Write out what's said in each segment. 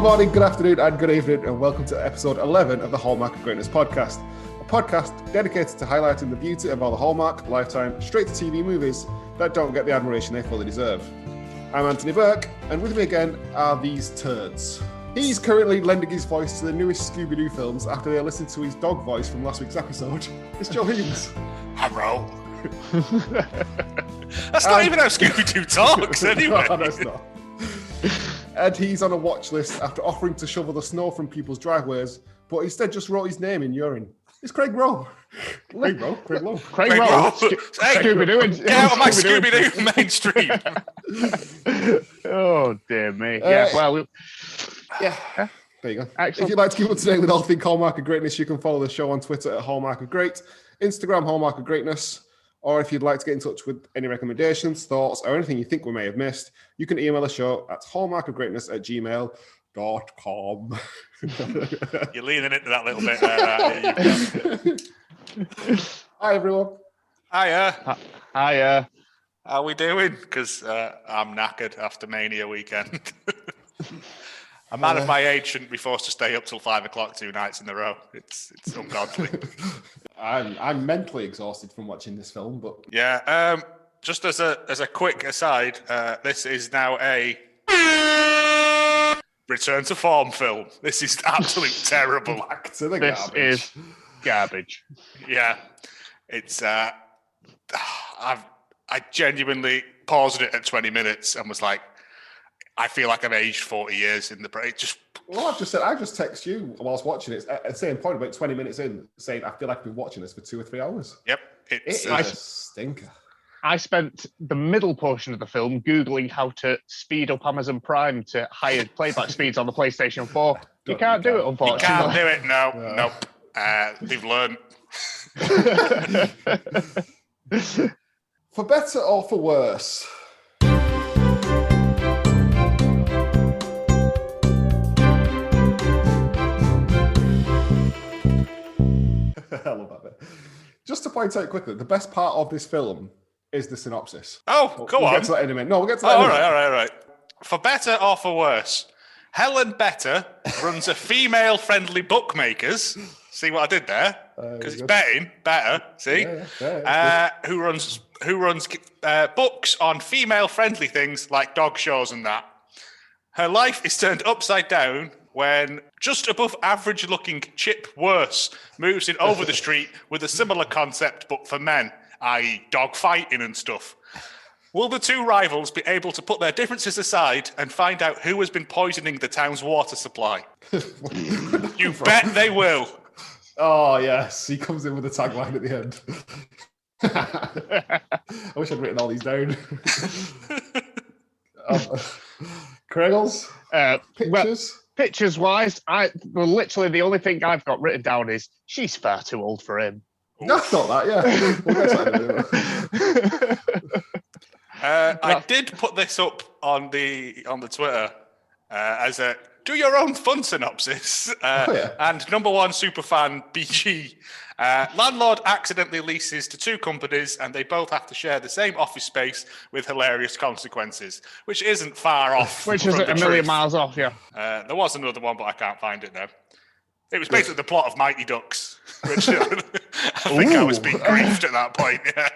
Good morning, good afternoon, and good evening, and welcome to episode 11 of the Hallmark of Greatness podcast, a podcast dedicated to highlighting the beauty of all the Hallmark, Lifetime, straight-to-TV movies that don't get the admiration they fully deserve. I'm Anthony Burke, and with me again are these turds. He's currently lending his voice to the newest Scooby-Doo films after they listened to his dog voice from last week's episode. It's Joe Higgins. Hello. That's not even how Scooby-Doo talks, anyway. No, that's not. And he's on a watch list after offering to shovel the snow from people's driveways, but instead just wrote his name in urine. It's Craig Rowe. Craig Rowe. Craig Rowe. Scooby-Doo. Get out of my Scooby-Doo mainstream. Oh, dear me. Yeah, there you go. Excellent. If you'd like to keep up to date with all things Hallmark of Greatness, you can follow the show on Twitter at Hallmark of Great, Instagram Hallmark of Greatness, or if you'd like to get in touch with any recommendations, thoughts, or anything you think we may have missed, you can email the show at hallmarkofgreatness@gmail.com. You're leaning into that little bit. Hi, everyone. Hiya. Hiya. How we doing? Because I'm knackered after Mania weekend. A man of my age shouldn't be forced to stay up till 5 o'clock 2 nights in a row. It's ungodly. I'm mentally exhausted from watching this film, but Yeah. Just as a quick aside, this is now a return to form film. This is absolute terrible. back to the This garbage. is garbage. Yeah, it's. I genuinely paused it at 20 minutes and was like, I feel like I've aged 40 years in the break. Well, I just text you whilst watching it at the same point, about 20 minutes in, saying I feel like I've been watching this for 2 or 3 hours. Yep, It it's. is a stinker. I spent the middle portion of the film Googling how to speed up Amazon Prime to higher playback speeds on the PlayStation 4. You can't do it, you unfortunately. can't do it. Nope. They've learned. For better or for worse. I love that bit. Just to point out quickly, the best part of this film is the synopsis. Oh, go we'll on. Get to that in a minute. No, we'll get to that in a minute. All right. For better or for worse, Helen Better runs a female-friendly bookmakers. See what I did there? Because it's better. See, who runs books on female-friendly things like dog shows and that. Her life is turned upside down when just above average-looking Chip Worse moves in over the street with a similar concept but for men, i.e. dog fighting and stuff. Will the two rivals be able to put their differences aside and find out who has been poisoning the town's water supply? You bet they will. Oh, yes. He comes in with a tagline at the end. I wish I'd written all these down. Craigles? Pictures? Pictures-wise, literally the only thing I've got written down is she's far too old for him. No, it's not that, yeah. We'll get to that in a minute. I did put this up on the Twitter as a do your own fun synopsis. And number one superfan BG. Landlord accidentally leases to 2 companies and they both have to share the same office space with hilarious consequences, which isn't far off. Which is a million miles off, yeah. There was another one, but I can't find it now. It was basically the plot of Mighty Ducks, which I think I was being griefed at that point. Yeah.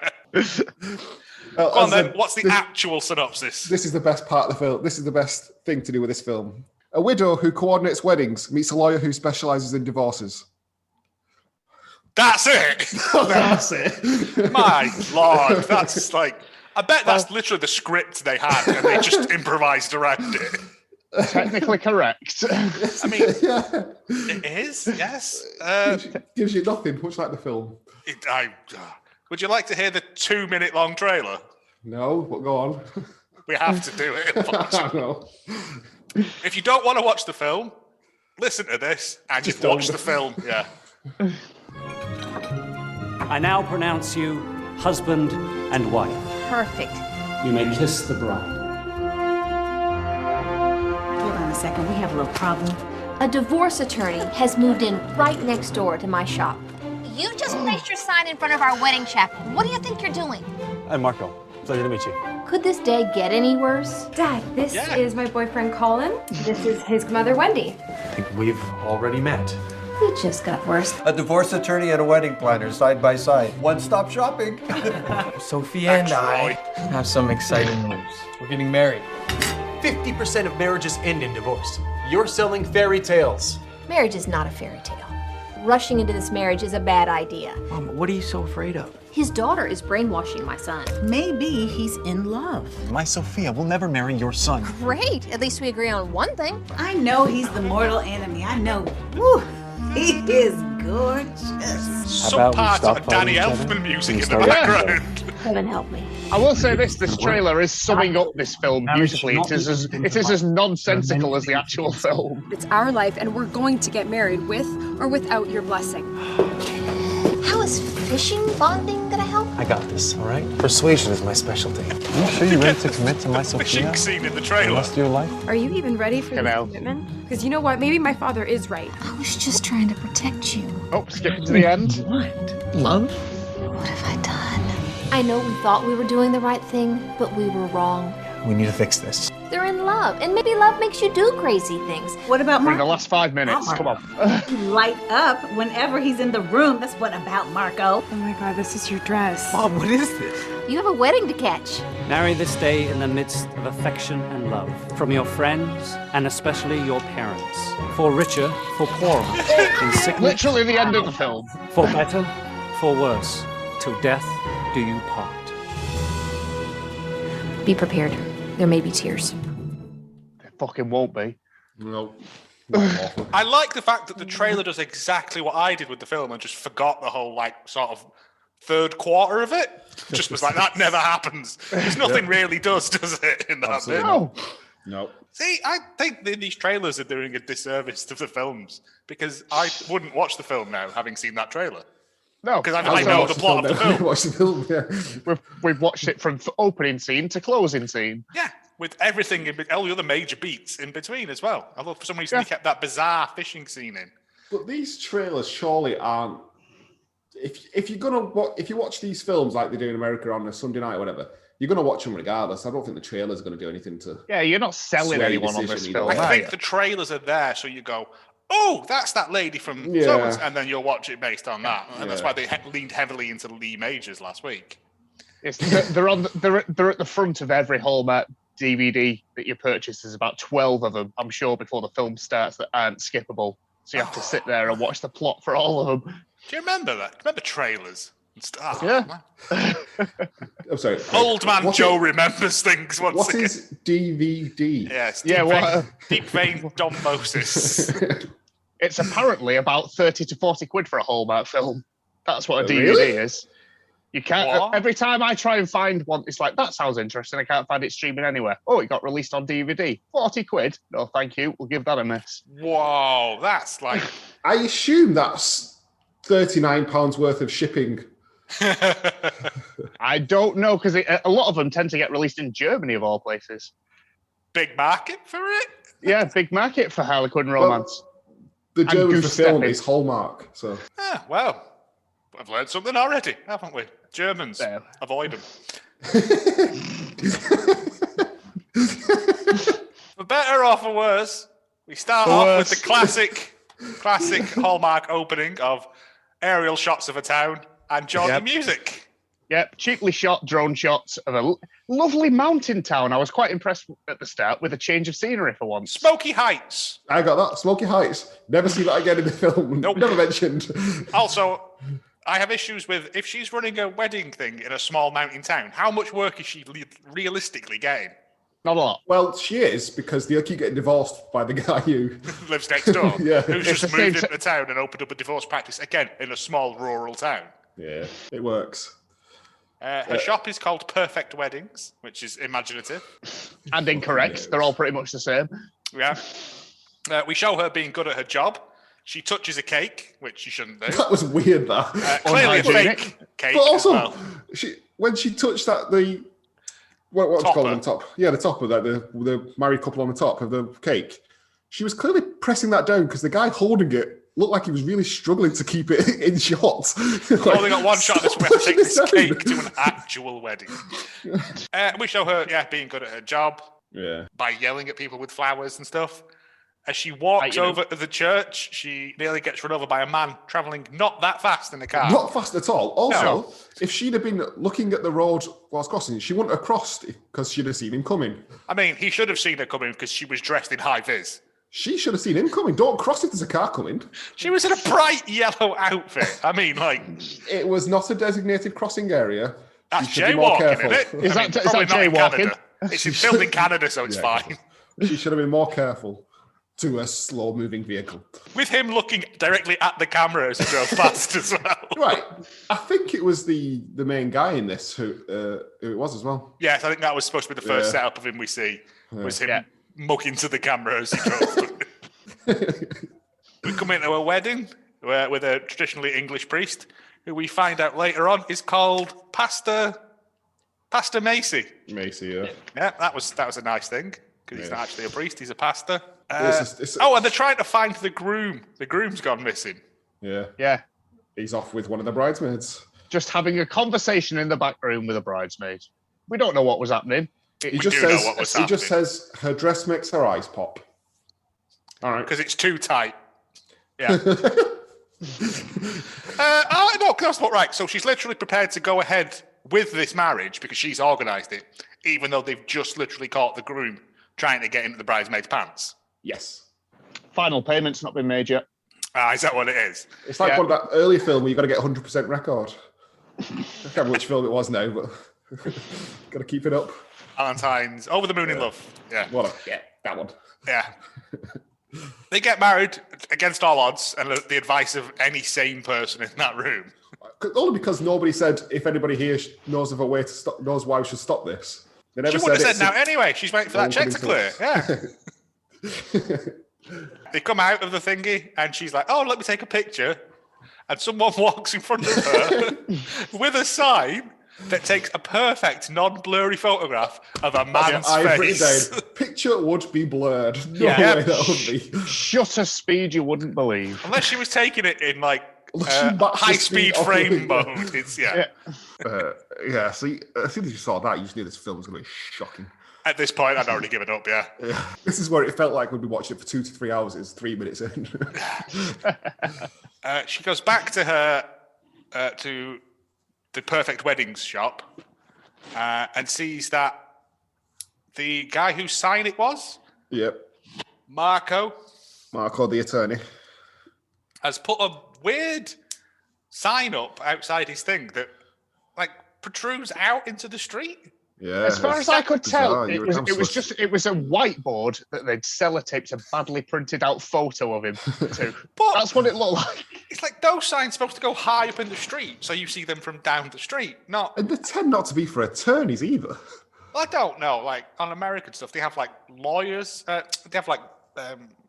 Go on then, what's the actual synopsis? This is the best part of the film. This is the best thing to do with this film. A widow who coordinates weddings meets a lawyer who specialises in divorces. That's it! That's it. My Lord, that's like... I bet that's literally the script they had and they just improvised around it. Technically correct. I mean, it is, yes. Gives you nothing, much like the film. Would you like to hear the 2-minute long trailer? No, but go on. We have to do it. No. If you don't want to watch the film, listen to this and just watch the film. Yeah. I now pronounce you husband and wife. Perfect. You may kiss the bride. Hold on a second, we have a little problem. A divorce attorney has moved in right next door to my shop. You just placed your sign in front of our wedding chapel. What do you think you're doing? Marco, Pleasure to meet you. Could this day get any worse? Dad, this is my boyfriend Colin. This is his mother Wendy. I think we've already met. It just got worse. A divorce attorney and a wedding planner side by side. One-stop shopping. Sophia and I have some exciting news. We're getting married. 50% of marriages end in divorce. You're selling fairy tales. Marriage is not a fairy tale. Rushing into this marriage is a bad idea. Mom, what are you so afraid of? His daughter is brainwashing my son. Maybe he's in love. My Sophia will never marry your son. Great. At least we agree on one thing. I know he's the mortal enemy. I know. Woo, he is gorgeous. Some part of Danny Elfman music in the background. Heaven help me. I will say this trailer is summing up this film beautifully. It is as nonsensical as the actual film. It's our life, and we're going to get married with or without your blessing. How is fishing bonding gonna help? I got this, all right? Persuasion is my specialty. Are you sure you're ready to commit to my Sophia? Fishing scene in the trailer. The rest of your life? Are you even ready for this commitment? Because you know what? Maybe my father is right. I was just trying to protect you. Oh, skipping to the end. What? Love? What have I done? I know we thought we were doing the right thing, but we were wrong. We need to fix this. They're in love, and maybe love makes you do crazy things. What about In Marco? the last 5 minutes, come on. Light up whenever he's in the room. That's what about Marco. Oh my God, this is your dress. Mom, what is this? You have a wedding to catch. Marry this day in the midst of affection and love from your friends and especially your parents. For richer, for poorer, in sickness, Literally the end of the film. for better, for worse, till death do you part. Be prepared. There may be tears. There fucking won't be. No. I like the fact that the trailer does exactly what I did with the film and just forgot the whole, sort of third quarter of it. Just was like, that never happens. Because nothing really does it, in that Absolutely bit? No. No. See, I think that these trailers are doing a disservice to the films because I wouldn't watch the film now, having seen that trailer. No. Because I know the plot of the film. Watch the film, yeah. We've watched it from opening scene to closing scene. Yeah, with everything, all the other major beats in between as well. Although for some reason they kept that bizarre fishing scene in. But these trailers surely aren't. If you watch these films like they do in America on a Sunday night or whatever, you're gonna watch them regardless. I don't think the trailer's gonna do anything to. Yeah, you're not selling sway anyone on decision this either film. way. I think the trailers are there so you go, oh, that's that lady from so and then you'll watch it based on that. And that's why they leaned heavily into Lee Majors last week. They're at the front of every Hallmark DVD that you purchase. There's about 12 of them, I'm sure, before the film starts that aren't skippable. So you have to sit there and watch the plot for all of them. Do you remember that? Remember trailers and stuff? Yeah. I'm sorry. Old man Joe remembers things once What again. is DVD? Yes. Yeah, Deep vein dombosis. It's apparently about 30 to 40 quid for a Hallmark film. That's what a DVD Really? is. You can't. Every time I try and find one, it's like, that sounds interesting. I can't find it streaming anywhere. Oh, it got released on DVD. 40 quid? No, thank you. We'll give that a miss. Whoa, that's like. I assume that's £39 worth of shipping. I don't know, because a lot of them tend to get released in Germany, of all places. Big market for it? Yeah, big market for Harlequin romance. The German for Goose film stepping. is Hallmark. So Ah, well, I've learned something already, haven't we? Germans, avoid them. For better or for worse, we start off with the classic Hallmark opening of aerial shots of a town and jaunty music. Yep, cheaply shot drone shots of a lovely mountain town. I was quite impressed at the start with a change of scenery for once. Smoky Heights. I got that. Smoky Heights. Never see that again in the film. Nope. Never mentioned. Also, I have issues with if she's running a wedding thing in a small mountain town, how much work is she realistically getting? Not a lot. Well, she is, because they keep getting divorced by the guy who lives next door. Yeah. Who's It's just the moved same into town and opened up a divorce practice again in a small rural town. Yeah, it works. Her shop is called Perfect Weddings, which is imaginative. And incorrect. They're all pretty much the same. Yeah. We show her being good at her job. She touches a cake, which she shouldn't do. That was weird, that. Clearly a Unhygienic. fake cake But also, as well. when she touched what do you call it on top? Yeah, the top of that, the married couple on the top of the cake. She was clearly pressing that down because the guy holding it looked like he was really struggling to keep it in shot. We've only got one shot of this. We have to take this cake to an actual wedding. We show her, being good at her job. Yeah. By yelling at people with flowers and stuff. As she walks over to the church, she nearly gets run over by a man travelling not that fast in the car. Not fast at all. Also, if she'd have been looking at the road whilst crossing, she wouldn't have crossed because she'd have seen him coming. I mean, he should have seen her coming because she was dressed in high vis. She should have seen him coming. Don't cross if there's a car coming. She was in a bright yellow outfit. I mean, like... It was not a designated crossing area. That's jaywalking, isn't it? Is that jaywalking? It's filmed in Canada, so it's fine. She should have been more careful to a slow-moving vehicle. With him looking directly at the camera as he drove past as well. Right. I think it was the main guy in this who it was as well. Yes, I think that was supposed to be the first setup of him we see. Was him mugging to the camera as he drove. We come into a wedding with a traditionally English priest, who we find out later on is called Pastor Macy. Macy, yeah. Yeah, that was a nice thing, because he's not actually a priest, he's a pastor. And they're trying to find the groom. The groom's gone missing. Yeah. Yeah. He's off with one of the bridesmaids. Just having a conversation in the back room with a bridesmaid. We don't know what was happening. He just says her dress makes her eyes pop. All right. Because it's too tight. Yeah. No, that's not right. So she's literally prepared to go ahead with this marriage because she's organised it, even though they've just literally caught the groom trying to get into the bridesmaid's pants. Yes. Final payment's not been made yet. Is that what it is? It's like one of that early film where you got to get 100% record. I can't remember which film it was now, but got to keep it up. Valentine's, Over the Moon in Love. Yeah. That one. Yeah. They get married against all odds and the advice of any sane person in that room. Only because nobody said if anybody here knows of a way to stop, knows why we should stop this. They never she would have said now anyway. She's waiting for that check to clear. Yeah. They come out of the thingy and she's like, "Oh, let me take a picture." And someone walks in front of her with a sign that takes a perfect non-blurry photograph of a man's I've face. written down, picture would be blurred. No way that would be. Shutter speed you wouldn't believe. Unless she was taking it in like high-speed frame mode. It's, See, as soon as you saw that, you just knew this film was going to be shocking. At this point, I'd already given up, yeah. This is where it felt like we'd be watching it for 2 to 3 hours. It's 3 minutes in. She goes back to her, to the Perfect Weddings shop and sees that the guy whose sign it was, Marco the attorney, has put a weird sign up outside his thing that like protrudes out into the street. Yeah, as far as I could tell, it was a whiteboard that they'd sellotaped a badly printed out photo of him to. But that's what it looked like. It's like those signs supposed to go high up in the street, so you see them from down the street. And they tend not to be for attorneys either. Well, I don't know. Like on American stuff, they have like lawyers. They have like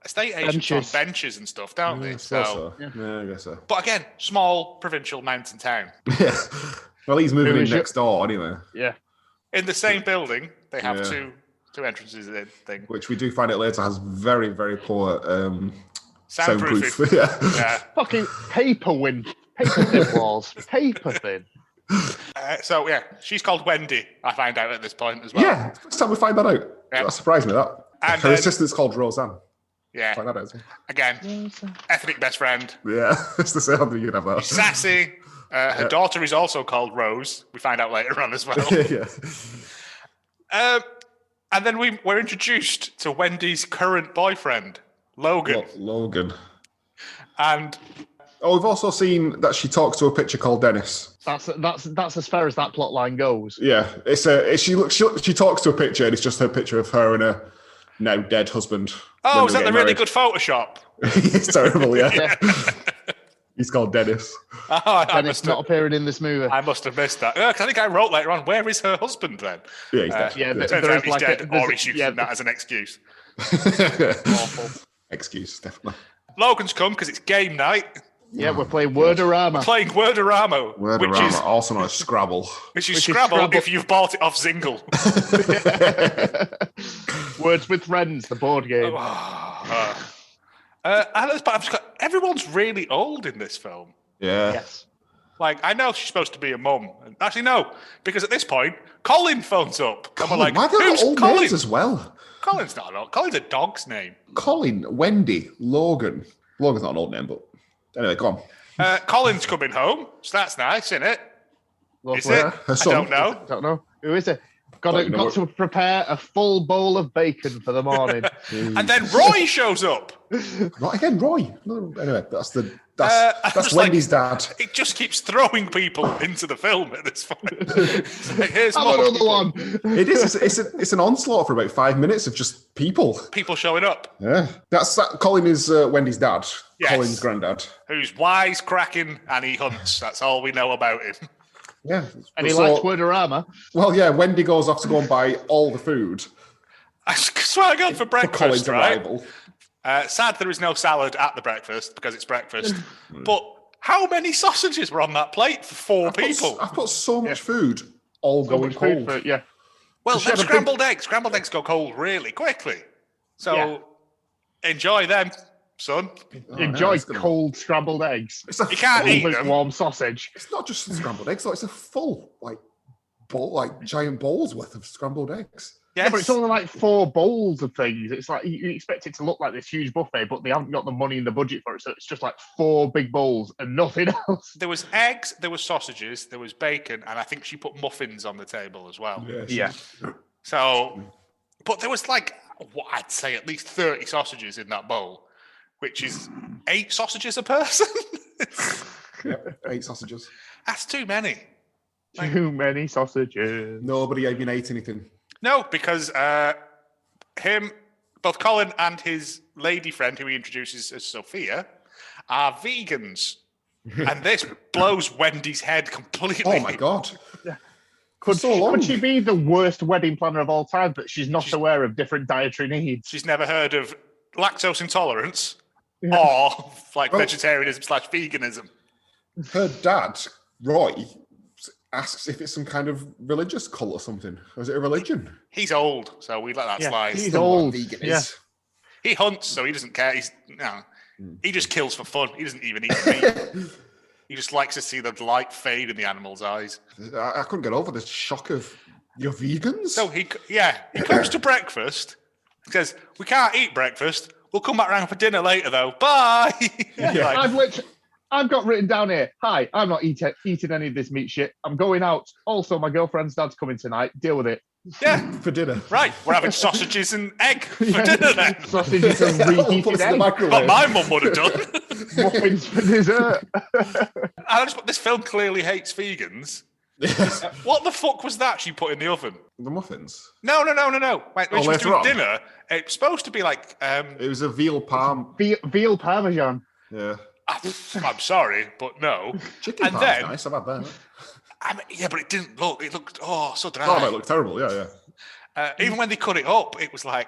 estate agents on benches and stuff, don't they? So yeah, I guess so. But again, small provincial mountain town. Yeah. Well, he's moving in next door anyway. Yeah. In the same building, they have two entrances in thing. Which we do find out later has very, very poor soundproofing. Yeah. Fucking paper thin walls. Paper thin. So, she's called Wendy, I find out at this point as well. Yeah, first time we find that out. Yeah. That surprised me, that. And her assistant's called Roseanne. Yeah. Find that out as well. Again, ethnic best friend. Yeah, it's the same thing you can have that. Sassy. Her daughter is also called Rose. We find out later on as well. And then we're introduced to Wendy's current boyfriend, Logan. Logan. And we've also seen that she talks to a picture called Dennis. That's as far as that plot line goes. Yeah, she talks to a picture and it's just her picture of her and her now dead husband. Oh, is that the really good Photoshop? It's terrible, yeah. He's called Dennis. Dennis not appearing in this movie. I must have missed that. I think I wrote later on, where is her husband then? Yeah, he's dead. It turns out he's dead, or he's using that as an excuse. Awful. Excuse, definitely. Logan's come because it's game night. Yeah, we're playing Wordorama. Which is also known as Scrabble. Which is Scrabble if you've bought it off Zingle. Words with Friends, the board game. Everyone's really old in this film. Yeah. Yes. Like, I know she's supposed to be a mum. Actually, no, because at this point, Colin phones up. And we're like, why do they who's have old Colin? names as well? Colin's not an old. Colin's a dog's name. Colin, Wendy, Logan. Logan's not an old name, but anyway, go on. Colin's coming home, so that's nice, isn't it? Is it? Her son. I don't know. Don't know. Who is it? Got to prepare a full bowl of bacon for the morning. And then Roy shows up. Not again, Roy. No, anyway, that's Wendy's dad. It just keeps throwing people into the film at this point. Like, here's Have more another people. one. It is. It's an onslaught for about 5 minutes of just people. People showing up. Yeah, Colin is Wendy's dad. Yes. Colin's granddad. Who's wise, cracking, and he hunts. That's all we know about him. Yeah, And he likes Wordorama. Well, yeah. Wendy goes off to go and buy all the food. I swear to God, for breakfast, Colin's right? arrival. Sad there is no salad at the breakfast because it's breakfast. But how many sausages were on that plate for 4 people? I've put so much food all going cold. Well, She had them a scrambled eggs. Scrambled eggs go cold really quickly. So enjoy them, son. Enjoy cold scrambled eggs. You can't eat them. Warm sausage. It's not just scrambled eggs, though. It's a full, giant bowl's worth of scrambled eggs. Yeah, but it's only like 4 bowls of things. It's like you expect it to look like this huge buffet, but they haven't got the money in the budget for it. So it's just like 4 big bowls and nothing else. There was eggs, there was sausages, there was bacon, and I think she put muffins on the table as well. Yeah. So, but there was like, what I'd say at least 30 sausages in that bowl, which is 8 sausages a person. Yep, 8 sausages. That's too many. Too many sausages. Nobody even ate anything. No, because both Colin and his lady friend, who he introduces as Sophia, are vegans. And this blows Wendy's head completely. Oh my God. Could she be the worst wedding planner of all time, but she's not aware of different dietary needs? She's never heard of lactose intolerance or vegetarianism/veganism. Her dad, Roy, asks if it's some kind of religious cult or something. Or is it a religion? He's old, so we let that slide. He's old. Vegan Yeah. is. He hunts, so he doesn't care. He just kills for fun. He doesn't even eat meat. He just likes to see the light fade in the animal's eyes. I couldn't get over the shock of, you're vegans? So he comes to breakfast. He says, "We can't eat breakfast. We'll come back around for dinner later, though. Bye." I've got written down here, "Hi, I'm not eating any of this meat shit. I'm going out. Also, my girlfriend's dad's coming tonight. Deal with it." Yeah. For dinner. Right. We're having sausages and egg for dinner then. Sausages and reheated egg. What my mum would have done. Muffins for dessert. This film clearly hates vegans. What the fuck was that she put in the oven? The muffins? No. Wait, when she was doing on? dinner, it was supposed to be like... it was a veal parm. Veal parmesan. Yeah. I'm sorry, but no. Chicken and parm's then, nice. I've had that. Yeah, but it didn't look. It looked so dry. Oh, it looked terrible. Yeah. Even when they cut it up, it was like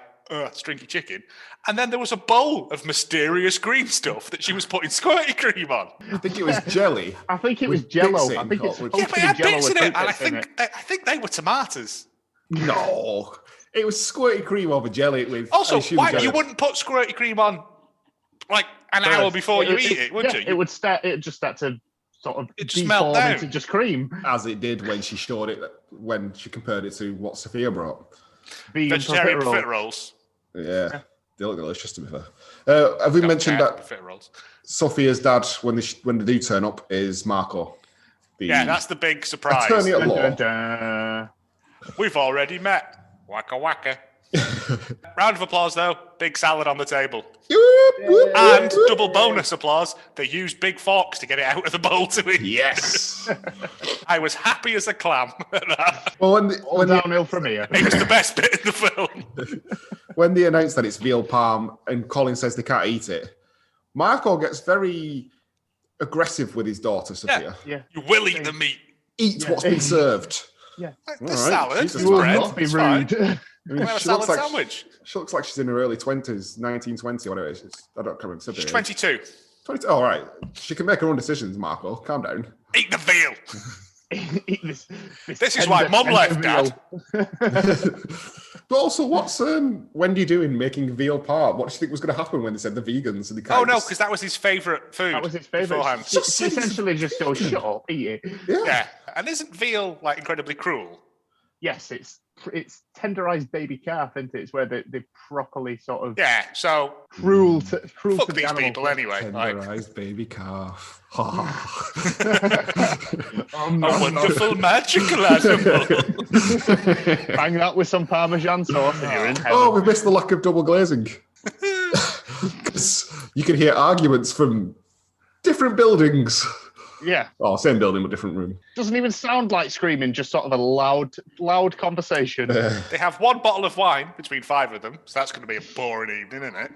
stringy chicken. And then there was a bowl of mysterious green stuff that she was putting squirty cream on. I think it was jelly. I think it was Jello. bits I think in, it's or- supposed Yeah, but to it be had Jello bits with in it, fruit and bits in I think they were tomatoes. No. It was squirty cream over jelly with... Also, why jelly. you wouldn't put squirty cream on like an hour before you eat it, would you? It would start. It just start to sort of It just melt deform down. into just cream. As it did when she showed it, when she compared it to what Sophia brought. Vegan Vegetarian profiterole. fit rolls. Yeah. They look delicious, to be fair. Have we mentioned that Fit rolls. Sophia's dad, when they do turn up, is Marco? Yeah, that's the big surprise. attorney at law. Dun, dun, dun. We've already met. Waka waka. Round of applause, though. Big salad on the table. And double bonus applause. They used big forks to get it out of the bowl to eat. Yes. I was happy as a clam at that. Well, All downhill from here. It was the best bit in the film. when they announce that it's veal parm and Colin says they can't eat it, Marco gets very aggressive with his daughter, Sophia. Yeah. You will eat the meat. Eat what's been served. Yeah. Like All the right, salad, Jesus it's You will bread, not be it's fine. rude. I mean, We'll have a salad sandwich. She looks like she's in her early 20s, 1920, whatever it is. I don't remember. She's 22. 22. All right. She can make her own decisions, Marco. Calm down. Eat the veal. Eat this This is why Mum left, veal. Dad. But also, what's Wendy doing making veal part? What do you think was going to happen when they said the vegans? And Oh, no, because that was his favourite food. That was his favourite. She essentially just goes, shut up, eat it. Yeah. And isn't veal, like, incredibly cruel? Yes, it's tenderised baby calf, isn't it? It's where they properly sort of... Yeah, so... Cruel to fuck the these animal. people anyway. Tenderised baby calf. A wonderful magical animal. Bang that with some Parmesan sauce and you're in heaven. Oh, we missed the lack of double glazing. You can hear arguments from different buildings. Yeah. Oh, same building but different room. Doesn't even sound like screaming, just sort of a loud conversation. They have one bottle of wine between 5 of them, so that's going to be a boring evening, isn't it?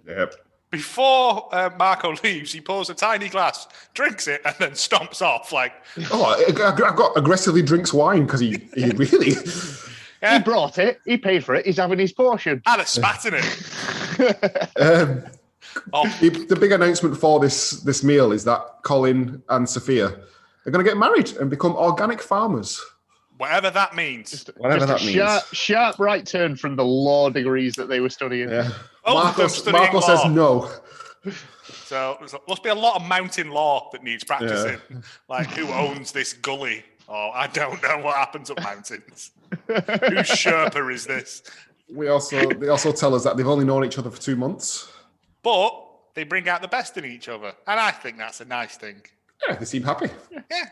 Yep. Before Marco leaves, he pours a tiny glass, drinks it, and then stomps off. Like, I got aggressively drinks wine because he really. He brought it. He paid for it. He's having his portion. And a spat in it. The big announcement for this meal is that Colin and Sophia are going to get married and become organic farmers. Whatever that means. Sharp right turn from the law degrees that they were studying. Yeah. Marco says no. So there must be a lot of mountain law that needs practicing. Yeah. Like, who owns this gully? Oh, I don't know what happens up mountains. Whose Sherpa is this? They also tell us that they've only known each other for 2 months. But they bring out the best in each other. And I think that's a nice thing. Yeah, they seem happy. Yeah.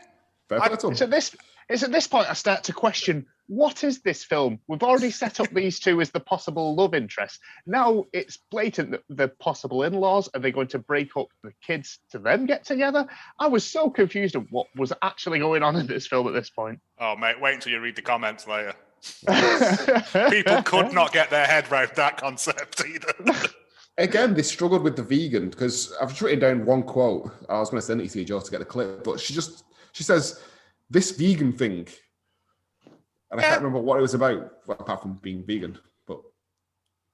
It's at this point I start to question, what is this film? We've already set up these two as the possible love interest. Now it's blatant that the possible in-laws. Are they going to break up the kids to then get together? I was so confused of what was actually going on in this film at this point. Oh, mate, wait until you read the comments later. People could not get their head around that concept either. Again, they struggled with the vegan because I've just written down one quote. I was going to send it to you, Joe, to get the clip, but she says, this vegan thing, and I can't remember what it was about, apart from being vegan, but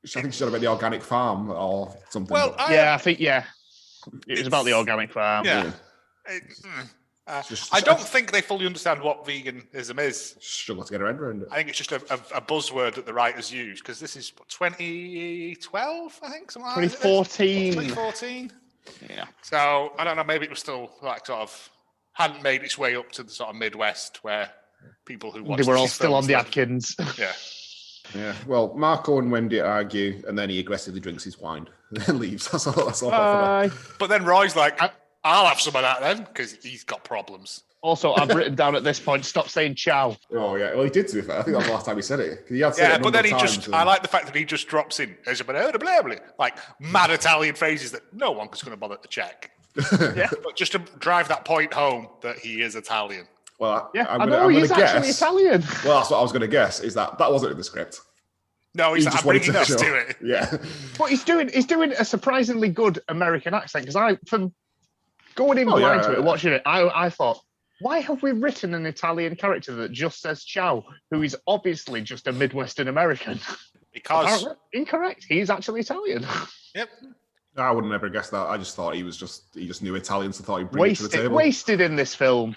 I think she said about the organic farm or something. Well, I think it was about the organic farm. Yeah. I don't think they fully understand what veganism is. Struggle to get her head around it. I think it's just a buzzword that the writers use because this is 2012, I think, something like that. 2014. 2014. Yeah. So I don't know. Maybe it was still like sort of hadn't made its way up to the sort of Midwest where people who watched they were all still on the Atkins. Yeah. Yeah. Well, Marco and Wendy argue, and then he aggressively drinks his wine and then leaves. That's all. But then Roy's like, I'll have some of that then, because he's got problems. Also, I've written down at this point, stop saying ciao. Oh, yeah. Well, he did, to be fair. I think that was the last time he said it. He had said it but then I like the fact that he just drops in, like mad Italian phrases that no one was going to bother to check. Yeah. But just to drive that point home that he is Italian. Well, he's actually Italian. Well, that's what I was going to guess, is that wasn't in the script. No, he's not bringing us to it. Yeah. But he's doing a surprisingly good American accent, because from going in blind to it, watching it, I thought, why have we written an Italian character that just says ciao, who is obviously just a Midwestern American? Because... Incorrect. He's actually Italian. Yep. I would have never guessed that. I just thought he just knew Italian, so thought he'd bring it to the table. Wasted in this film.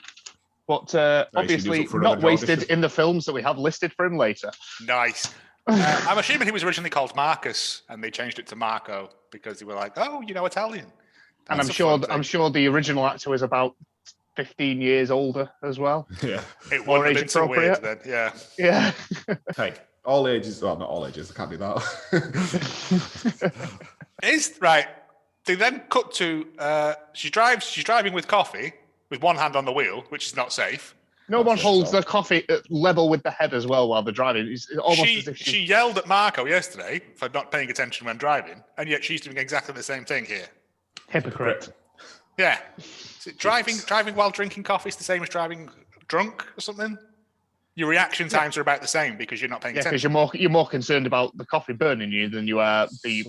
But obviously not wasted in the films that we have listed for him later. Nice. I'm assuming he was originally called Marcus, and they changed it to Marco because they were like, "Oh, Italian." And I'm sure the original actor was about 15 years older as well. Yeah, it would have been so weird then. Yeah. Yeah. Hey, all ages. Well, not all ages. I can't do that. Is right. They then cut to she's driving with coffee with one hand on the wheel, which is not safe. No one holds the coffee level with the head as well while they're driving. It's almost as if she yelled at Marco yesterday for not paying attention when driving, and yet she's doing exactly the same thing here. Hypocrite. Yeah. Driving while drinking coffee is the same as driving drunk or something. Your reaction times are about the same because you're not paying attention. Because you're more concerned about the coffee burning you than you are the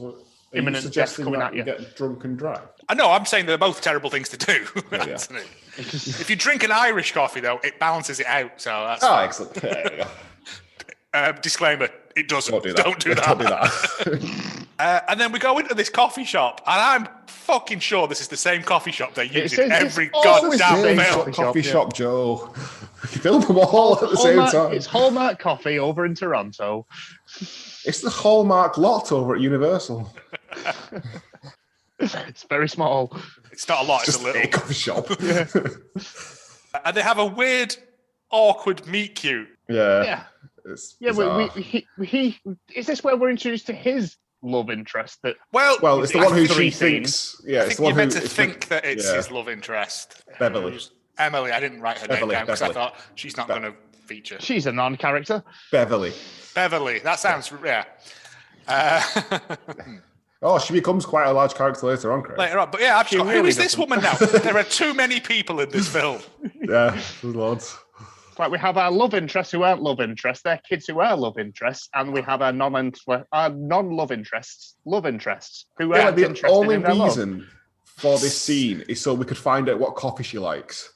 imminent death coming at you. Get drunk and drive. I know. I'm saying they're both terrible things to do. Anthony. If you drink an Irish coffee, though, it balances it out. So that's excellent. There you go. Disclaimer: it doesn't. Don't do that. Don't do that. And then we go into this coffee shop, and I'm fucking sure this is the same coffee shop they use in every goddamn film. Coffee shop, Joe. Film them all at the same time. It's Hallmark Coffee over in Toronto. It's the Hallmark lot over at Universal. It's very small. It's not a lot, it's a little. A coffee shop. Yeah. And they have a weird, awkward meet cute. Yeah. He is this where we're introduced to his love interest? Well, it's the one who she thinks. Yeah, I think you're meant to think that it's his love interest. Beverly. Emily, I didn't write her name down because I thought she's not going to feature. She's a non-character. Beverly, that sounds, yeah. She becomes quite a large character later on, Craig. Later on, but yeah, I've got, who is this woman now? There are too many people in this film. Yeah, there's loads. Like we have our love interests who aren't love interests, they're kids who are love interests, and we have our non-love interests, love interests who aren't interested in their love. The only reason for this scene is so we could find out what coffee she likes.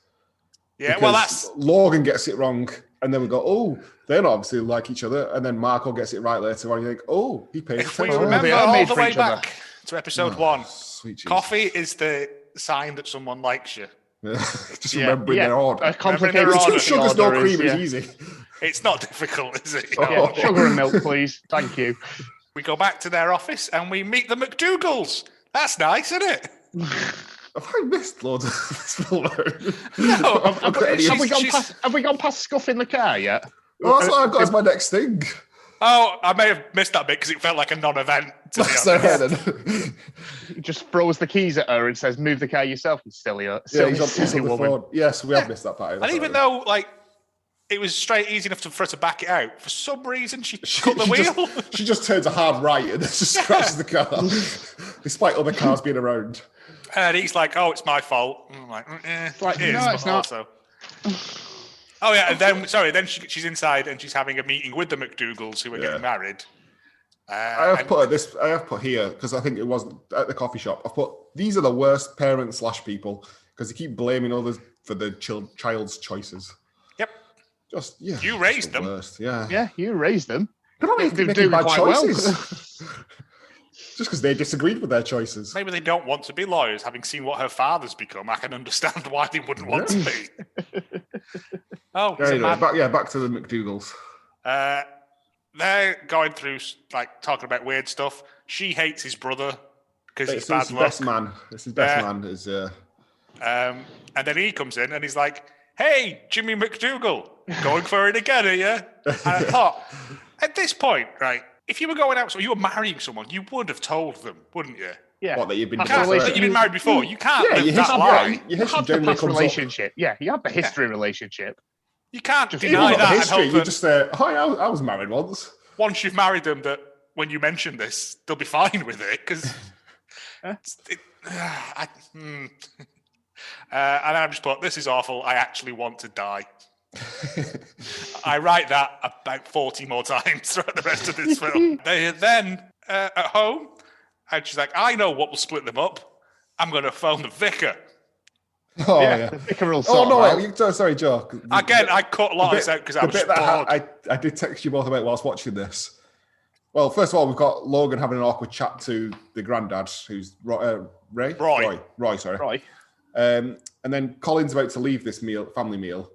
Yeah, because that's... Logan gets it wrong, and then we go, oh, they don't obviously like each other, and then Marco gets it right later on, you think, oh, he pays attention. If we remember all the way back to episode 1, coffee is the sign that someone likes you. Just remembering their order. A complicated order. Sugar's no cream is easy. It's not difficult, is it? Yeah, sugar and milk, please. Thank you. We go back to their office and we meet the McDougalls. That's nice, isn't it? Have I missed loads of this film? No. Have we gone past Scuff in the car yet? Well, that's what I've got as my next thing. Oh, I may have missed that bit because it felt like a non-event. He just throws the keys at her and says, "Move the car yourself, you silly woman." Yes, we have missed that part. And even though, it was easy enough for her to back it out, for some reason she cut the wheel. She just turns a hard right and just scratches the car, despite other cars being around. And he's like, "Oh, it's my fault." And I'm like, it's not. Also. Oh yeah, and then she's inside and she's having a meeting with the McDougalls who are getting married. I have put here because I think it was at the coffee shop. I've put these are the worst parents / people because they keep blaming others for the child's choices. Yep. You raised them. Worst. Yeah. Yeah, you raised them. They're not making bad choices. Just because they disagreed with their choices. Maybe they don't want to be lawyers, having seen what her father's become. I can understand why they wouldn't want to be. Back to the McDougalls. They're going through, talking about weird stuff. She hates his brother because he's bad luck. Best man. It's his best man. And then he comes in and he's like, "Hey, Jimmy McDougal, going for it again, are you?" And I thought, at this point, right, if you were going out, so you were marrying someone, you would have told them, wouldn't you? Yeah. What, that you've been married before. You can't live that lie. You have the past relationship. Yeah, you have the history relationship. You can't just deny that. History, you just say, I was married once. Once you've married them, that when you mention this, they'll be fine with it because. And I've just put, this is awful. I actually want to die. I write that about 40 more times throughout the rest of this film. They are then at home, and she's like, "I know what will split them up. I'm going to phone the vicar." Oh yeah. The vicar will sort sorry, Joe. Again, I cut a lot of this out because I was bored. I did text you both about whilst watching this. Well, first of all, we've got Logan having an awkward chat to the granddad, who's Roy. And then Colin's about to leave this family meal.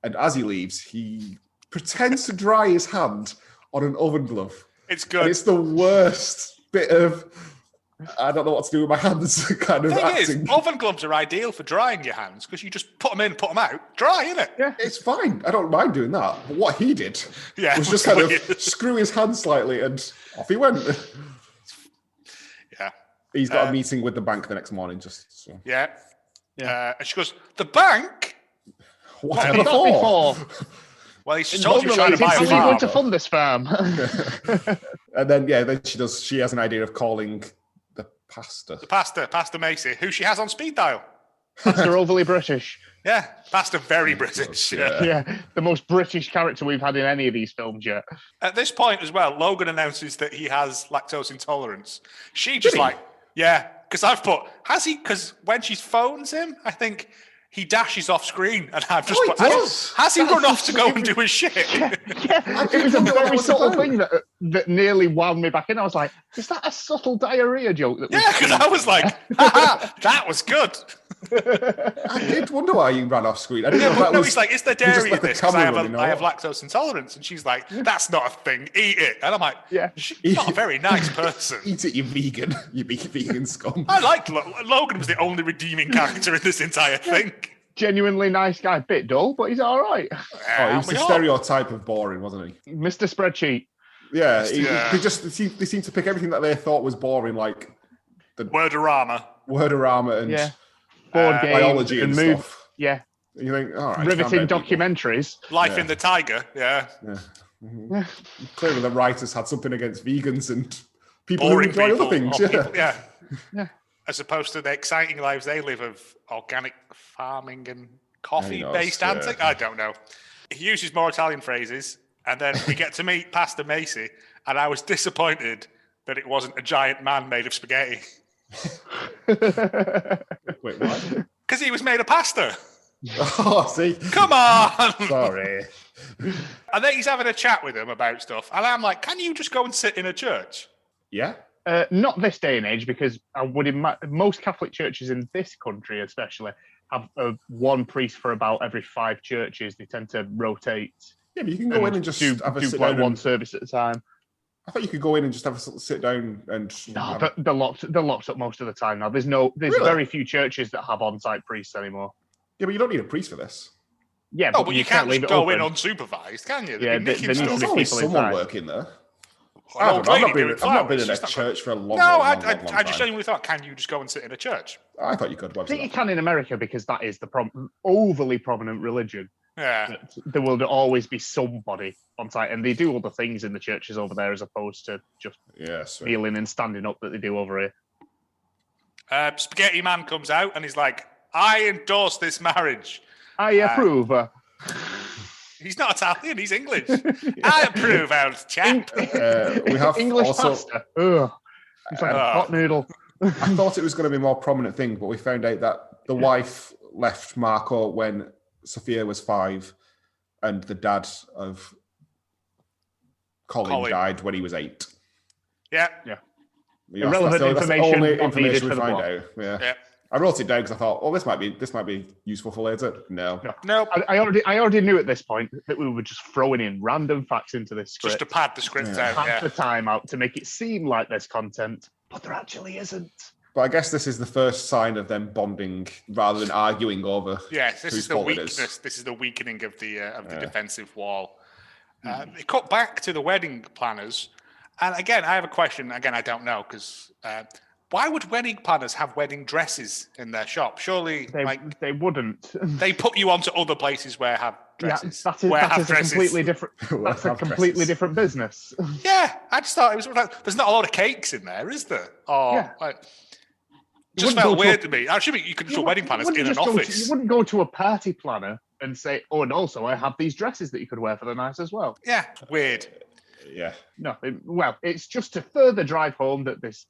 And as he leaves, he pretends to dry his hand on an oven glove. It's good. And it's the worst bit of, I don't know what to do with my hands kind of acting. Is, oven gloves are ideal for drying your hands because you just put them in, put them out. Dry, innit? Yeah. It's fine. I don't mind doing that. But what he did was just kind of screw his hand slightly and off he went. Yeah. He's got a meeting with the bank the next morning. Yeah. And she goes, "The bank? What before? Well, he's told you trying to buy a farm. How are you going to fund this farm?" And then, then she has an idea of calling the pastor. Pastor Macy, who she has on speed dial. Pastor overly British. Yeah, Pastor very British. Yeah, the most British character we've had in any of these films yet. At this point as well, Logan announces that he has lactose intolerance. She just because I've put, has he? Because when she phones him, I think he dashes off screen, and I've just put, has he run off to go and do his shit? It was a very subtle thing that that nearly wound me back in. I was like, is that a subtle diarrhea joke? Yeah, because I was like, that was good. I did wonder why you ran off screen. I didn't know if that was... he's like, it's the dairy in this because I have lactose intolerance. And she's like, that's not a thing. Eat it. And I'm like, she's not a very nice person. Eat it, you vegan. You vegan scum. I liked Logan was the only redeeming character in this entire thing. Genuinely nice guy. Bit dull, but he's all right. He was the stereotype of boring, wasn't he? Mr. Spreadsheet. Yeah, they seem to pick everything that they thought was boring, like the Wordorama and board games biology and stuff. Yeah, and you think, all right, riveting documentaries. Life in the Tiger. Yeah. Mm-hmm. Clearly, the writers had something against vegans and people boring who enjoy other things. Yeah. As opposed to the exciting lives they live of organic farming and coffee-based antics. I don't know. He uses more Italian phrases. And then we get to meet Pastor Macy, and I was disappointed that it wasn't a giant man made of spaghetti. Wait, what? Because he was made of pasta. Oh, see? Come on! Sorry. And then he's having a chat with him about stuff, and I'm like, can you just go and sit in a church? Yeah. Not this day and age, because I would imagine most Catholic churches in this country especially have one priest for about every 5 churches. They tend to rotate. Yeah, but you can go in and just have a sit like down one service at a time. I thought you could go in and just have a sit down and. No, they're locked up most of the time now. There's very few churches that have on-site priests anymore. Yeah, but you don't need a priest for this. Yeah, but you can't just go in unsupervised, can you? Yeah, there needs to be people someone working there. I've not been in a church for a long time. I just genuinely thought, can you just go and sit in a church? I thought you could. I think you can in America because that is the overly prominent religion. Yeah. There will always be somebody on site, and they do all the things in the churches over there as opposed to just kneeling and standing up that they do over here. Spaghetti Man comes out and he's like, I endorse this marriage. I approve. He's not Italian, he's English. I approve, old chap. We have English also, pasta. Ugh. It's like a hot noodle. I thought it was going to be a more prominent thing, but we found out that the wife left Marco when Sophia was 5, and the dad of Colin died when he was 8. Yeah. Irrelevant information. That's the only information we find out. Yeah. I wrote it down because I thought, this might be useful for later. No. I already knew at this point that we were just throwing in random facts into this script. Just to pad the script out. Pad the time out to make it seem like there's content, but there actually isn't. But I guess this is the first sign of them bonding rather than arguing over. Yes, this is the weakness. This is the weakening of the defensive wall. They cut back to the wedding planners, and again, I have a question. Again, I don't know because why would wedding planners have wedding dresses in their shop? Surely they wouldn't. They put you onto other places where have dresses. Yeah, that is a completely different. That's a completely different business. Yeah, I just thought it was like there's not a lot of cakes in there, is there? Just felt weird to me. Actually, you could show wedding planners in an office. You wouldn't go to a party planner and say, "Oh, and also I have these dresses that you could wear for the night as well." Yeah, weird. Yeah. No, it's just to further drive home that this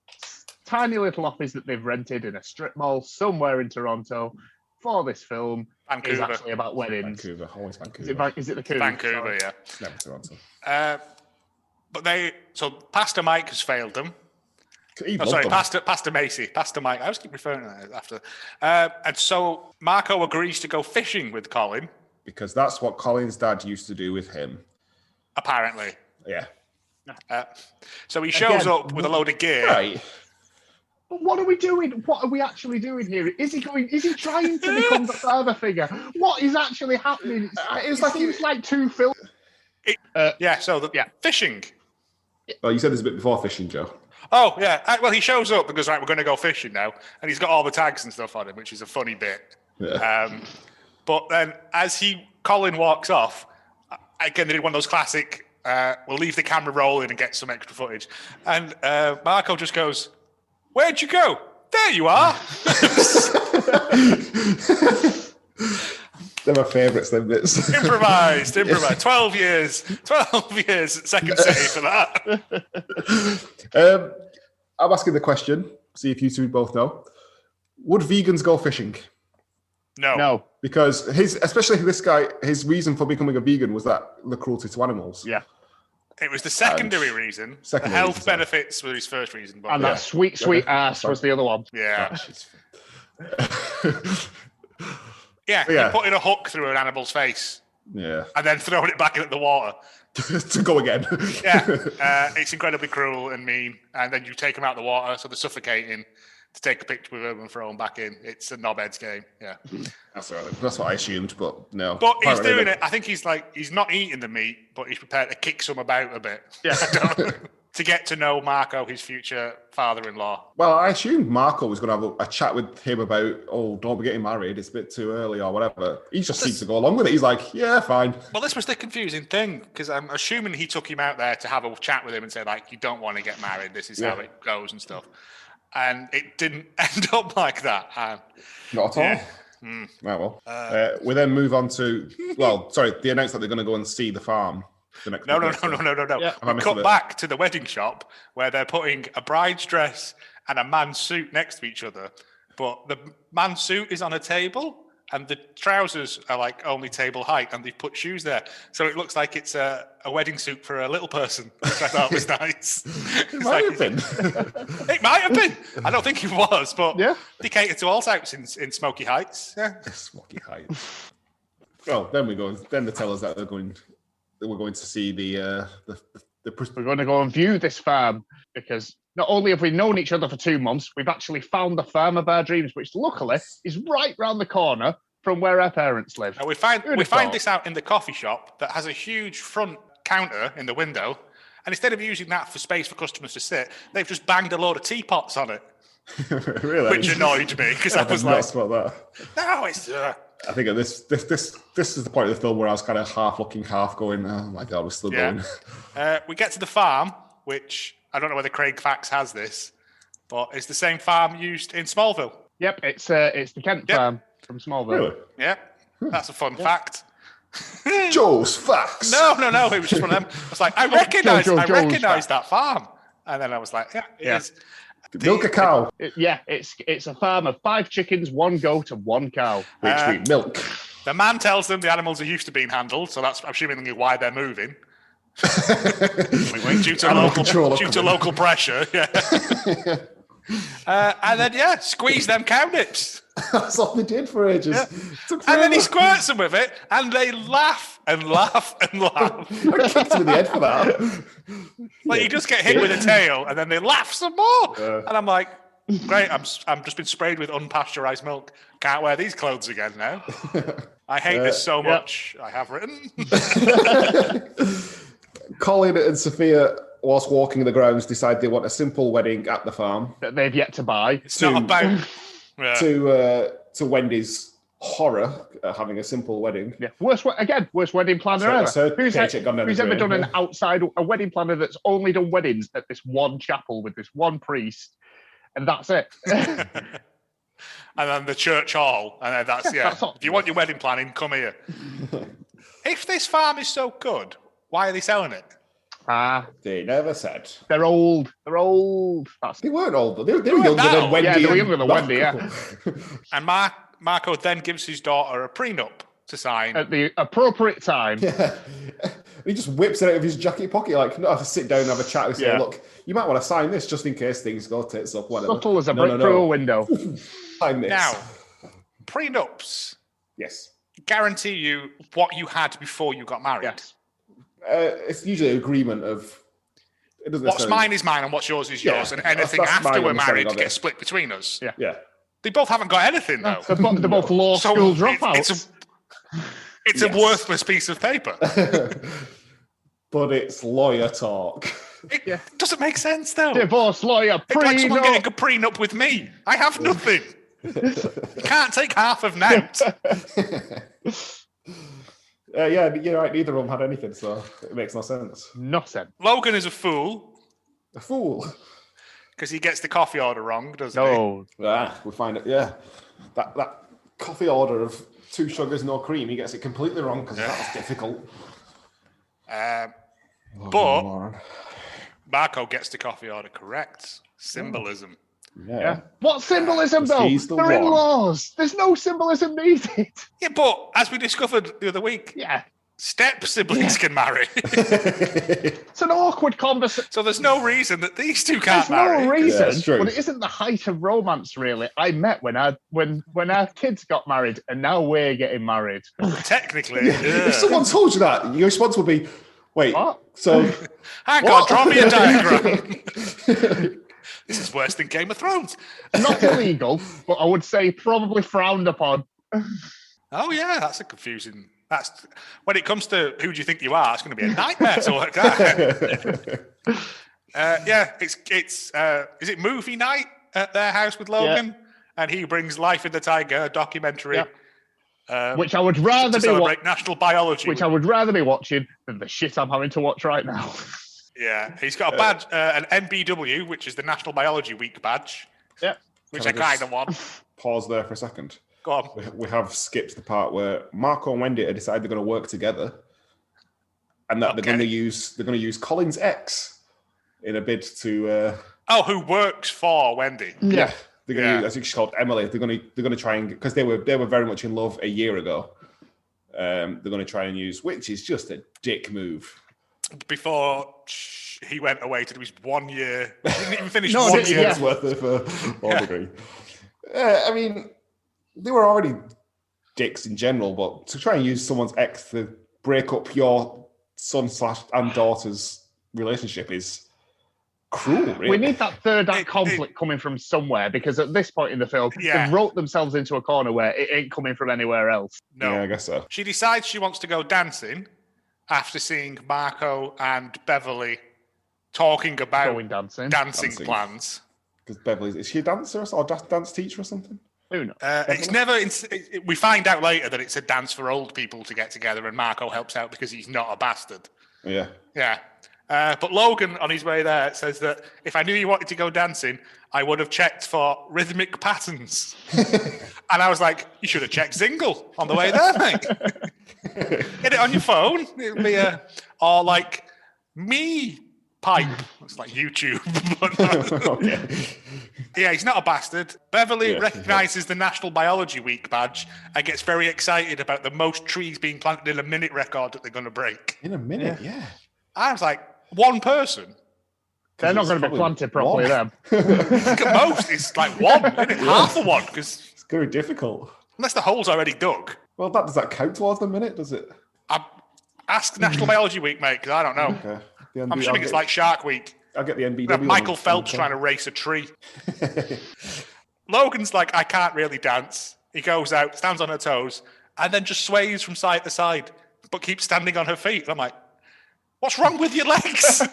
tiny little office that they've rented in a strip mall somewhere in Toronto for this film is actually about weddings. Vancouver, always Vancouver. Is it the Vancouver? Yeah. It's never Toronto. But Pastor Mike has failed them. Pastor Macy. Pastor Mike. I always keep referring to that after. And so Marco agrees to go fishing with Colin. Because that's what Colin's dad used to do with him. Apparently. Yeah. So he shows up with a load of gear. Right. But what are we doing? What are we actually doing here? Is he trying to become the father figure? What is actually happening? It seems like two films. Fishing. Well, you said there's a bit before fishing, Joe. Oh, yeah. Well, he shows up because, we're going to go fishing now. And he's got all the tags and stuff on him, which is a funny bit. Yeah. But then as Colin walks off, again, they did one of those classic, we'll leave the camera rolling and get some extra footage. And Marco just goes, "Where'd you go? There you are." They're my favourites, them bits. Improvised. 12 years at Second City for that. I'm asking the question, see if you two both know. Would vegans go fishing? No. Because especially this guy, his reason for becoming a vegan was that the cruelty to animals. Yeah. It was the secondary reason. The health benefits were his first reason. But and that sweet ass was the other one. Yeah. You're putting a hook through an animal's face. Yeah. And then throwing it back into the water. To go again. It's incredibly cruel and mean. And then you take them out of the water, so they're suffocating, to take a picture with them and throw them back in. It's a knobhead's game. Yeah. That's right. That's what I assumed, but no. But he's doing it. I think he's not eating the meat, but he's prepared to kick some about a bit. Yeah. To get to know Marco, his future father-in-law. Well, I assumed Marco was going to have a chat with him about, don't be getting married, it's a bit too early or whatever. He just seems to go along with it. He's like, yeah, fine. Well, this was the confusing thing, because I'm assuming he took him out there to have a chat with him and say, like, you don't want to get married, this is how it goes and stuff. And it didn't end up like that. Not at all. Right, well. We then move on to, they announced that they're going to go and see the farm. No. Yeah. We cut back to the wedding shop where they're putting a bride's dress and a man's suit next to each other. But the man's suit is on a table and the trousers are like only table height and they've put shoes there. So it looks like it's a wedding suit for a little person, which I thought was nice. It might have been. It might have been. I don't think it was, but they cater to all types in Smoky Heights. Yeah. Smoky Heights. Well, then they tell us that we're going to see we're going to go and view this farm because not only have we known each other for 2 months, we've actually found the farm of our dreams, which luckily is right round the corner from where our parents live. Now we find this out in the coffee shop that has a huge front counter in the window, and instead of using that for space for customers to sit, they've just banged a load of teapots on it. Really? Which annoyed me because I was like, that. No, it's. I think this is the point of the film where I was kind of half looking, half going, oh my God, we're still going. We get to the farm, which I don't know whether Craig Fax has this, but it's the same farm used in Smallville. Yep, it's the Kent farm from Smallville. Really? Yeah, that's a fun fact. Joe's Facts. No, it was just one of them. I was like, I recognise that farm. And then I was like, it is. Milk a cow. It's a farm of 5 chickens, 1 goat, and 1 cow. Which milk. The man tells them the animals are used to being handled, so that's assuming why they're moving. Due to local pressure. Yeah. And then squeeze them cow nips. That's all they did for ages. Yeah. And then he squirts them with it, and they laugh and laugh and laugh. I kicked him in the head for that. Like you just get hit with a tail, and then they laugh some more. And I'm like, great, I'm just been sprayed with unpasteurized milk. Can't wear these clothes again now. I hate this so much. I have written. Colin and Sophia, whilst walking the grounds, decide they want a simple wedding at the farm that they've yet to buy. It's not about to Wendy's horror having a simple wedding. Yeah, worst wedding planner ever. Who's ever done a wedding planner that's only done weddings at this one chapel with this one priest, and that's it. And then the church hall, and then that's if you want your wedding planning, come here. If this farm is so good, why are they selling it? They never said. They're old. They weren't old. They were younger than Wendy. Yeah, they were younger than Wendy, yeah. And Marco then gives his daughter a prenup to sign. At the appropriate time. Yeah. He just whips it out of his jacket pocket, like, not have to sit down and have a chat and say, look, you might want to sign this just in case things go tits up, whatever. Subtle as a brick through a window. Sign this. Now, prenups. Yes. Guarantee you what you had before you got married. Yes. It's usually an agreement of... What's mine is mine and what's yours is yours, and anything after we're married gets split between us. Yeah. They both haven't got anything, though. They're both law school dropouts. It's a worthless piece of paper. But it's lawyer talk. It doesn't make sense, though. Divorce lawyer, prenup. It's like someone getting a prenup with me. I have nothing. You can't take half of Nant. Yeah, you're right. Neither of them had anything, so it makes no sense. Nothing. Logan is a fool. A fool? Because he gets the coffee order wrong, doesn't he? No. We find it, That coffee order of 2 sugars, no cream, he gets it completely wrong because that's difficult. But Marco gets the coffee order correct. Symbolism. Yeah. What symbolism, though? They're in-laws. There's no symbolism needed. Yeah, but as we discovered the other week, step siblings can marry. It's an awkward conversation. So there's no reason that these two can't There's marry. no reason, Yeah, but it isn't the height of romance, really. I met when our kids got married, and now we're getting married. Technically, If someone told you that, your response would be, "Wait, What? so hang on, draw me a diagram." This is worse than Game of Thrones. Not illegal, but I would say probably frowned upon. Oh yeah, that's a confusing. That's when it comes to who do you think you are, it's going to be a nightmare to work out. Yeah, it's is it movie night at their house with Logan, and he brings Life in the Tiger, a documentary, which I would rather be watching. National Biology, Which I would rather be watching than the shit I'm having to watch right now. Yeah, he's got a badge, an NBW, which is the National Biology Week badge. Yeah, which I kind of want. Pause there for a second. Go on. We have skipped the part where Marco and Wendy decide they're going to work together, and that they're going to use Colin's ex in a bid to. Who works for Wendy? Yeah, they're going to use, I think she's called Emily. They're going to try and because they were very much in love a year ago. They're going to try and use, which is just a dick move. Before he went away to do his 1 year, he didn't even finish 1 year's worth of law degree. I mean, they were already dicks in general, but to try and use someone's ex to break up your son and daughter's relationship is cruel, really. We need that third act conflict coming from somewhere, because at this point in the film, they wrote themselves into a corner where it ain't coming from anywhere else. No, yeah, I guess so. She decides she wants to go dancing after seeing Marco and Beverly talking about dancing plans. Because Beverly, is she a dancer or a dance teacher or something? Who knows? It's never. We find out later that it's a dance for old people to get together, and Marco helps out because he's not a bastard. Yeah. Yeah. But Logan, on his way there, says that if I knew you wanted to go dancing, I would have checked for rhythmic patterns. And I was like, you should have checked Zingle on the way there, mate. Get it on your phone. It'll be or like me pipe. It's like YouTube. Yeah, he's not a bastard. Beverly recognises the National Biology Week badge and gets very excited about the most trees being planted in a minute record that they're going to break. In a minute, yeah. I was like, one person. They're not going to be planted properly, them. At most, it's like one, isn't it? Half of one, because it's very difficult. Unless the hole's already dug. Well, does that count towards the minute? Does it? Ask National Biology Week, mate, because I don't know. Okay. I'm assuming it's like Shark Week. I'll get the NBW. Michael Phelps trying to race a tree. Logan's like, I can't really dance. He goes out, stands on her toes, and then just sways from side to side, but keeps standing on her feet. I'm like, what's wrong with your legs?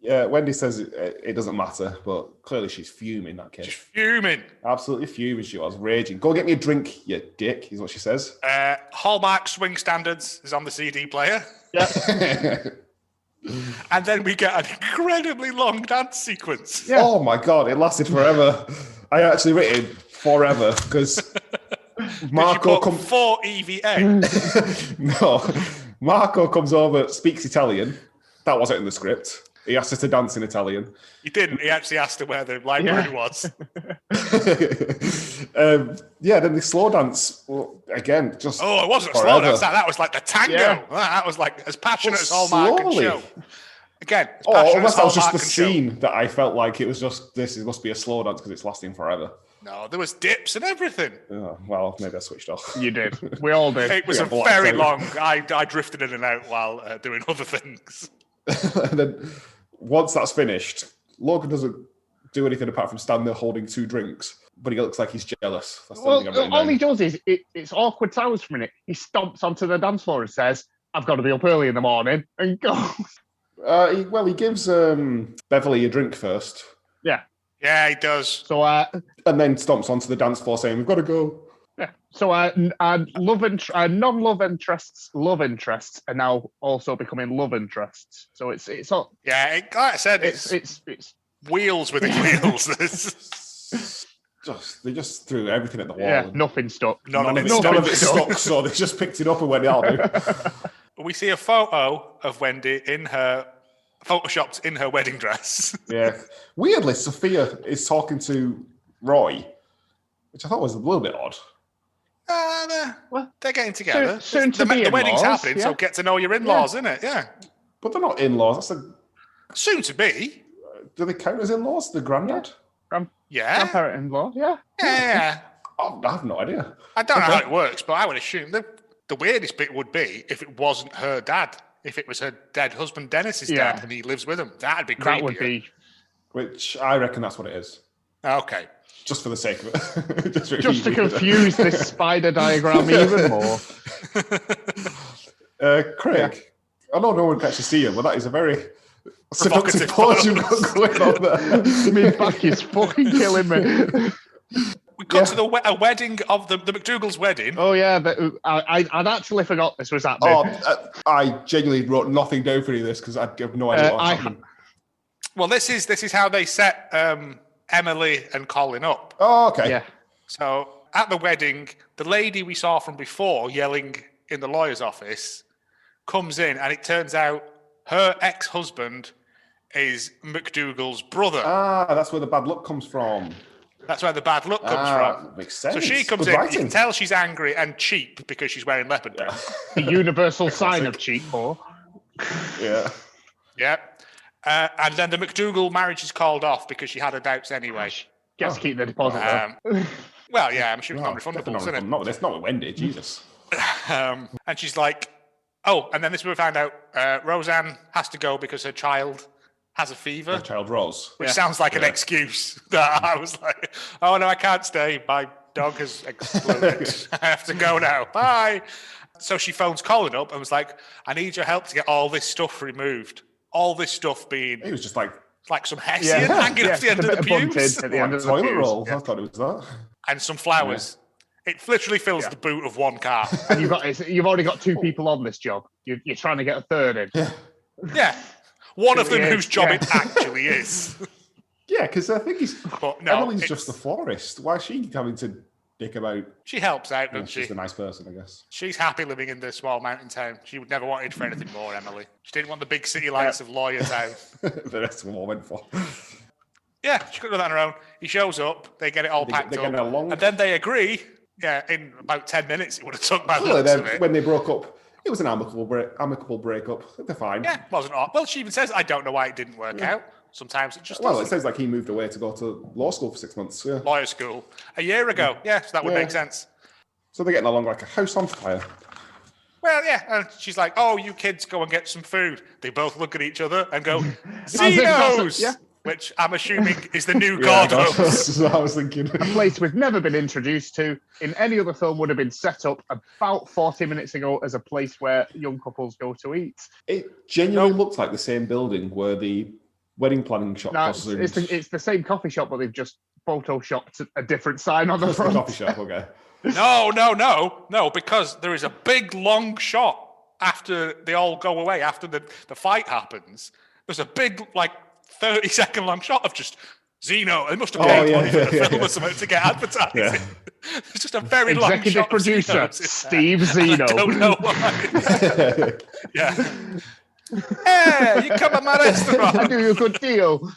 Yeah, Wendy says it doesn't matter, but clearly she's fuming, that kid. She's fuming. Absolutely fuming, she was. Raging. Go get me a drink, you dick, is what she says. Hallmark Swing Standards is on the CD player. Yeah. And then we get an incredibly long dance sequence. Yeah. Oh my God, it lasted forever. I actually written forever, because Marco comes... for EVA? No. Marco comes over, speaks Italian. That wasn't in the script. He asked her to dance in Italian. He didn't. He actually asked her where the library was. Then the slow dance, again, just it wasn't forever. a slow dance. That was like the tango. Yeah. That was like as passionate as Hallmark can show. Again, unless that was just the scene that I felt like it was just, it must be a slow dance because it's lasting forever. No, there was dips and everything. Oh, well, maybe I switched off. You did. We all did. It was very long. I drifted in and out while doing other things. And then once that's finished, Logan doesn't do anything apart from stand there holding 2 drinks, but he looks like he's jealous. That's all he does is, it's awkward silence for a minute. He stomps onto the dance floor and says, I've got to be up early in the morning, and goes. He gives Beverly a drink first. Yeah. Yeah, he does. So, and then stomps onto the dance floor saying, we've got to go. Yeah. So non-love interests are now also becoming love interests. So it's all. Yeah, like I said, it's wheels within wheels. They just threw everything at the wall. Yeah, nothing stuck. None of it stuck, so they just picked it up and went, "I'll do." We see a photo of Wendy photoshopped in her wedding dress. Yeah. Weirdly, Sophia is talking to Roy, which I thought was a little bit odd. Well, they're getting together. Soon to be the wedding's in-laws, happening, yeah. so get to know your in-laws, isn't it? Yeah. But they're not in-laws. That's soon to be. Do they count as in-laws? The granddad? Yeah. Grandparent-in-law, yeah. Yeah. I have no idea. I don't know how it works, but I would assume the weirdest bit would be if it wasn't her dad. If it was her dead husband Dennis's dad and he lives with him. That'd be creepy. That would be. Which I reckon that's what it is. Okay. Just for the sake of it. Just to confuse this spider diagram even more. Craig, I know no one can actually see you, but that is a very seductive Provocative pause you've got going on there. My back is fucking killing me. We got to a wedding of the McDougal's wedding. Oh yeah, I'd actually forgot this was happening. I genuinely wrote nothing down for this because I have no idea what's happening. Well, this is how they set Emily and Colin up. Oh, okay. Yeah. So at the wedding, the lady we saw from before yelling in the lawyer's office comes in, and it turns out her ex-husband is McDougal's brother. Ah, that's where the bad luck comes from. That's where the bad luck comes from. Makes sense. So she comes Good in. writing. You can tell she's angry and cheap because she's wearing leopard print. The universal sign of cheap whore. Yeah. Yeah. And then the McDougal marriage is called off because she had her doubts anyway. Gets to keep the deposit. Well, yeah, I'm sure it's non-refundable, isn't it? No, it's not with Wendy, Jesus. And she's like, oh, and then this we found out Roseanne has to go because her child has a fever. Her child Rose. Which sounds like an excuse that I was like, oh, no, I can't stay. My dog has exploded. I have to go now. Bye. So she phones Colin up and was like, I need your help to get all this stuff removed. All this stuff being... He was just like some Hessian hanging off the end of the pews. At the end of the toilet pews. roll. I thought it was that. And some flowers. Yeah. It literally fills the boot of one car. And you've already got 2 people on this job. You're trying to get a third in. Yeah. One of them whose job it actually is. Yeah, because I think Emily's it's just the florist. Why is she having to dick about? She helps out, doesn't she? She's a nice person, I guess. She's happy living in the small mountain town. She would never want it for anything more, Emily. She didn't want the big city lights of Lawyer Town. The rest of them all went for. Yeah, she couldn't do that on her own. He shows up, they get it all packed up, and then they agree. Yeah, in about 10 minutes, it would have took my looks of it. When they broke up, it was an amicable breakup. They're fine. Yeah, wasn't odd. Well, she even says, I don't know why it didn't work out. Sometimes it just doesn't. It sounds like he moved away to go to law school for 6 months. Yeah. Lawyer school. A year ago. Yeah, so that would make sense. So they're getting along like a house on fire. Well, yeah, and she's like, oh, you kids go and get some food. They both look at each other and go, Zeno's! Which I'm assuming is the new Gordo's. That's what I was thinking. A place we've never been introduced to in any other film would have been set up about 40 minutes ago as a place where young couples go to eat. It genuinely looks like the same building where the wedding planning shop was. It's the same coffee shop, but they've just photoshopped a different sign on the front. The coffee shop, okay. No, because there is a big long shot after they all go away, after the fight happens. There's a big, 30-second long shot of just Zeno. They must have paid money for the film or something to get advertising. Yeah. It's just a very long shot. Executive producer, Steve Zeno. I don't know why. Yeah. Hey, you come at my restaurant. I do you a good deal.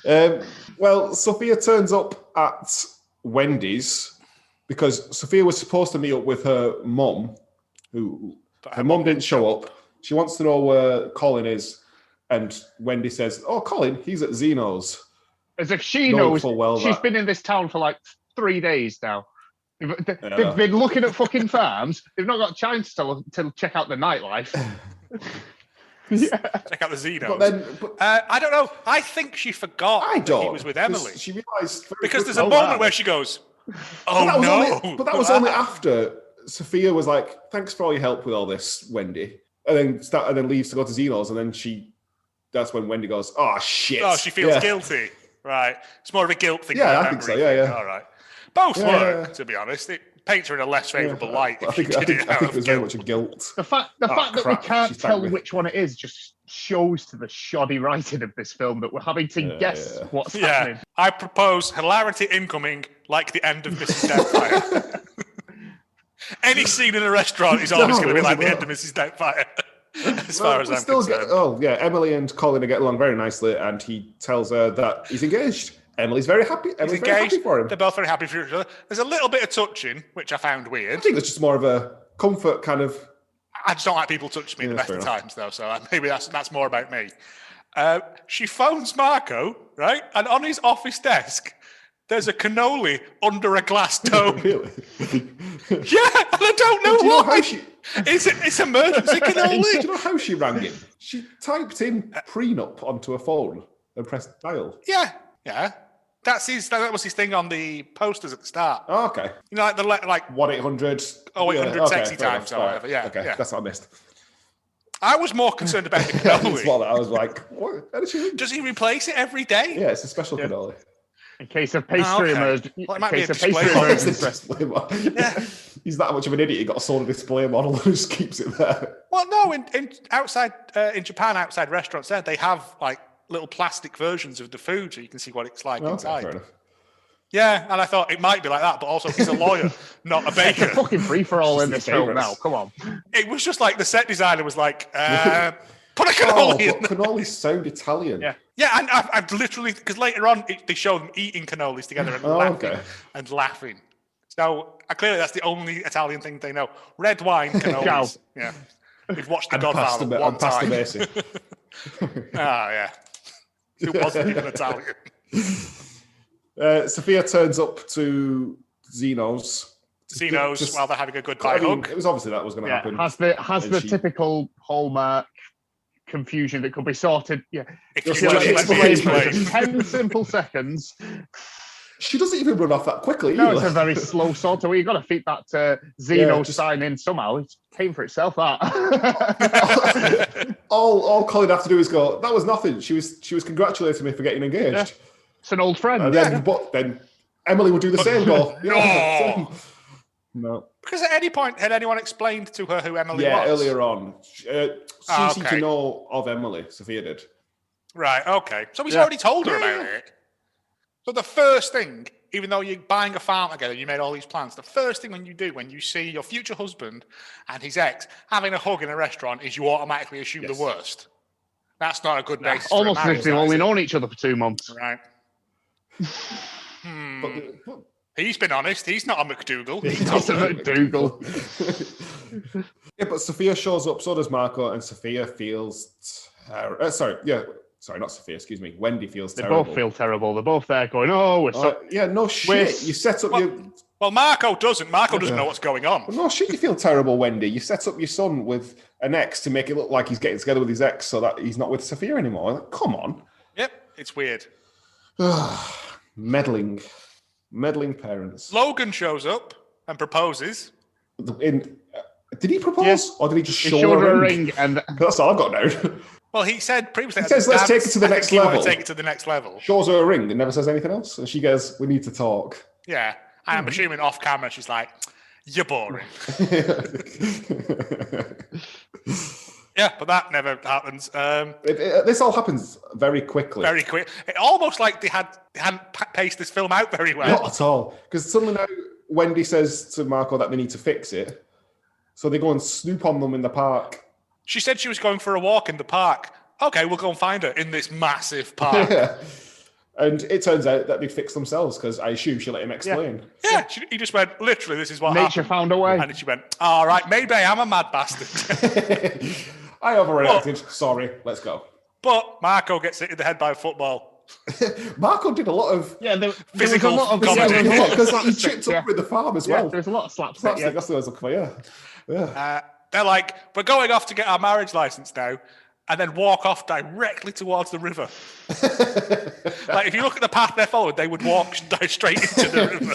Well, Sophia turns up at Wendy's because Sophia was supposed to meet up with her mum, her mum didn't show up. She wants to know where Colin is, and Wendy says, "Oh, Colin, he's at Zeno's." As if she knows. She's been in this town for 3 days now. They've been looking at fucking farms. They've not got a chance to check out the nightlife. Check out the Zeno's. I don't know. I think she forgot that he was with Emily. She realised because there's a moment where she goes, "Oh no!" But that was only after Sophia was like, "Thanks for all your help with all this, Wendy," and then leaves to go to Zeno's, and then that's when Wendy goes, "Oh shit!" Oh, she feels guilty. Right. It's more of a guilt thing. Yeah, I think so. Yeah. All right. Both work, to be honest. It paints her in a less favourable light. I think it was very much a guilt. The fact that we can't tell which one it is just shows to the shoddy writing of this film that we're having to guess what's happening. I propose hilarity incoming, like the end of Mrs. Doubtfire. Any scene in a restaurant is always going to be like the end of Mrs. Doubtfire. As far as I'm concerned. Emily and Colin are getting along very nicely, and he tells her that he's engaged. Emily's very happy. Emily's very happy for him. They're both very happy for each other. There's a little bit of touching, which I found weird. I think it's just more of a comfort kind of. I just don't like people touching me the best of times, though. So maybe that's more about me. She phones Marco, right? And on his office desk, there's a cannoli under a glass dome. Really? Yeah, and I don't know why. It's emergency cannoli. Do you know how she rang him? She typed in prenup onto a phone and pressed dial. Yeah. That was his thing on the posters at the start. Oh, okay. You know, like 1-800. 800 sexy times or whatever. Yeah. Okay, yeah. that's what I missed. I was more concerned about the cannoli. I was like, what? Does he replace it every day? Yeah, it's a special cannoli. In case of pastry emergency. Well, it might be a display model. Yeah. He's that much of an idiot. He got a solar display model and just keeps it there. Well, no, in Japan, outside restaurants, they have like little plastic versions of the food, so you can see what it's like inside. Fair enough. Yeah, and I thought it might be like that, but also he's a lawyer, not a baker. It's a fucking free-for-all in this film now. Come on. It was just like the set designer was like, put a cannoli in. Cannolis sound Italian. Yeah, and I've literally, because later on they show them eating cannolis together and laughing. So clearly that's the only Italian thing they know. Red wine cannolis. Yeah. We've watched The Godfather one time. Yeah. Who wasn't even Italian? Sophia turns up to Zeno's. While they're having a goodbye hug. It was obviously that was going to happen. Has the typical Hallmark confusion that could be sorted. Yeah. Explain. 10 simple seconds. She doesn't even run off that quickly. No, it's a very slow sort of way. You've got to feed that to Zeno sign in somehow. It came for itself, that. all Colin had to do is go, that was nothing. She was congratulating me for getting engaged. Yeah. It's an old friend. But then Emily would do the same. No. Because at any point, had anyone explained to her who Emily was? Yeah, earlier on. She seemed to know of Emily. Sophia did. Right, okay. So he's already told her about it. So the first thing, even though you're buying a farm together, you made all these plans, the first thing when you see your future husband and his ex having a hug in a restaurant is you automatically assume the worst. That's not a good basis. Almost as if they've only known each other for 2 months. Right. He's been honest. He's not a McDougal. He's not a McDougal. Yeah, but Sophia shows up, so does Marco, and Sophia feels... not Sophia, excuse me. Wendy feels terrible. They both feel terrible. They're both there going, no shit. You set up Well, Marco doesn't. Marco doesn't know what's going on. Well, no shit, you feel terrible, Wendy. You set up your son with an ex to make it look like he's getting together with his ex so that he's not with Sophia anymore. Like, come on. Yep, it's weird. Meddling parents. Logan shows up and proposes. Did he propose? Yes. Or did he just show her a ring? And that's all I've got now. Well, he said previously... He says, let's take it to the next level. Take it to the next level. Shows her a ring and never says anything else. And she goes, we need to talk. Yeah. I'm assuming off camera she's like, you're boring. Yeah, but that never happens. This all happens very quickly. Very quick. It almost like they hadn't paced this film out very well. Not at all. Because suddenly now Wendy says to Marco that they need to fix it. So they go and snoop on them in the park. She said she was going for a walk in the park. Okay, we'll go and find her in this massive park. Yeah. And it turns out that they fixed themselves because I assume she let him explain. Yeah. He just went, literally, this is what Nature happened. found a way. And then she went, all right, maybe I am a mad bastard. I overreacted. Sorry, let's go. But Marco gets hit in the head by a football. Marco did a lot of physical comedy. Because he chipped up with the farm as well. There's a lot of slapstick. That's what I was looking for, yeah. They're like, we're going off to get our marriage license now, and then walk off directly towards the river. Like, if you look at the path they're following, they would walk straight into the river.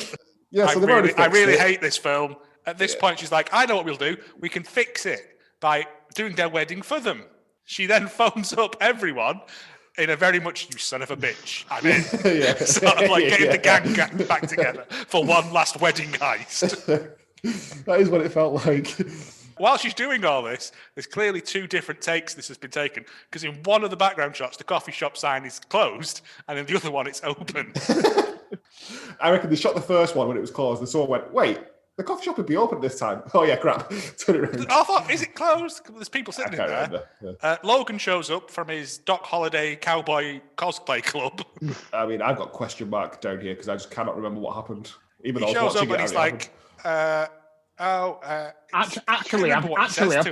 Yeah, so I really hate this film. At this point, she's like, I know what we'll do. We can fix it by doing their wedding for them. She then phones up everyone in a very much, you son of a bitch, I'm in. Sort of like getting the gang back together for one last wedding heist. That is what it felt like. While she's doing all this, there's clearly 2 different takes this has been taken, because in one of the background shots, the coffee shop sign is closed, and in the other one, it's open. I reckon they shot the first one when it was closed, and someone went, wait, The coffee shop would be open this time. Oh yeah, crap. Turn it around. I thought, is it closed? There's people sitting in can't there. remember, yeah. Logan shows up from his Doc Holliday cowboy cosplay club. I mean, I've got question mark down here because I just cannot remember what happened. Even though He I was shows up watching and he's it, like, I've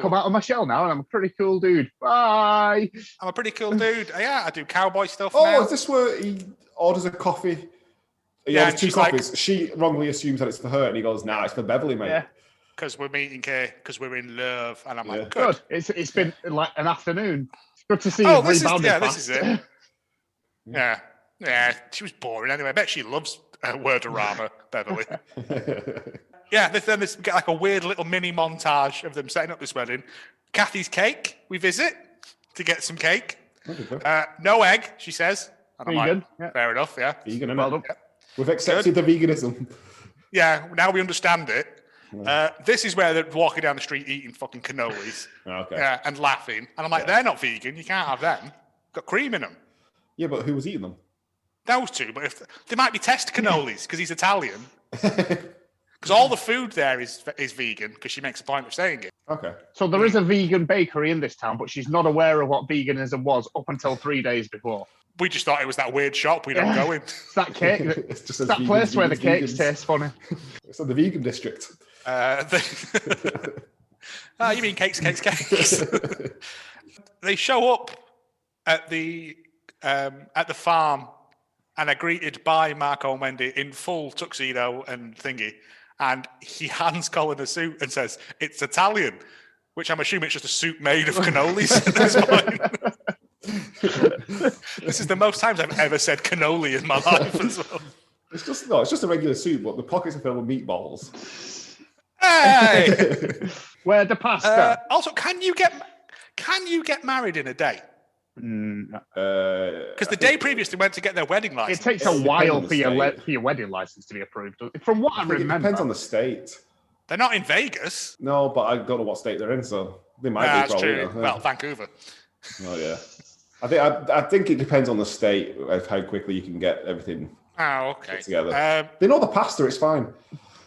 come out of my shell now, and I'm a pretty cool dude. Bye. I'm a pretty cool dude. Yeah, I do cowboy stuff Oh, now. is this where he orders a coffee? He orders 2 coffees. She wrongly assumes that it's for her, and he goes, "Nah, it's for Beverly, mate." Yeah. Because we're meeting here, because we're in love. And I'm like, good. It's been like an afternoon. It's good to see you this rebounding is, fast. this is it. Yeah, she was boring anyway. I bet she loves Wordorama, Beverly. Yeah, then we get like a weird little mini montage of them setting up this wedding. Kathy's cake, we visit to get some cake. No egg, she says. And I'm Vegan. like, fair enough, yeah. Vegan, Well done. We've accepted the veganism. Yeah, now we understand it. This is where they're walking down the street eating fucking cannolis. Okay. Yeah, and laughing. And I'm like, they're not vegan. You can't have them. Got cream in them. Yeah, but who was eating them? Those two. But if they might be test cannolis because he's Italian. Because all the food there is vegan because she makes a point of saying it. Okay. So there is a vegan bakery in this town, but she's not aware of what veganism was up until 3 days before. We just thought it was that weird shop we don't go in. It's that cake. It's just that vegans, place where the vegans, cakes vegans. taste funny. It's in the vegan district. You mean cakes. They show up at the farm and are greeted by Marco and Wendy in full tuxedo and thingy. And he hands Colin a suit and says, "It's Italian," which I'm assuming it's just a suit made of cannolis at this point. This is the most times I've ever said cannoli in my life as well. It's just a regular suit, but the pockets are filled with meatballs. Hey! Where the pasta? Also, can you get married in a day? Because the day previous they went to get their wedding license. It takes a while for your wedding license to be approved. From what I remember, it depends on the state. They're not in Vegas. No, but I don't know what state they're in, so they might be. That's probably, true. Well, Vancouver. Oh yeah. I think it depends on the state of how quickly you can get everything okay. together. They know the pasta, it's fine.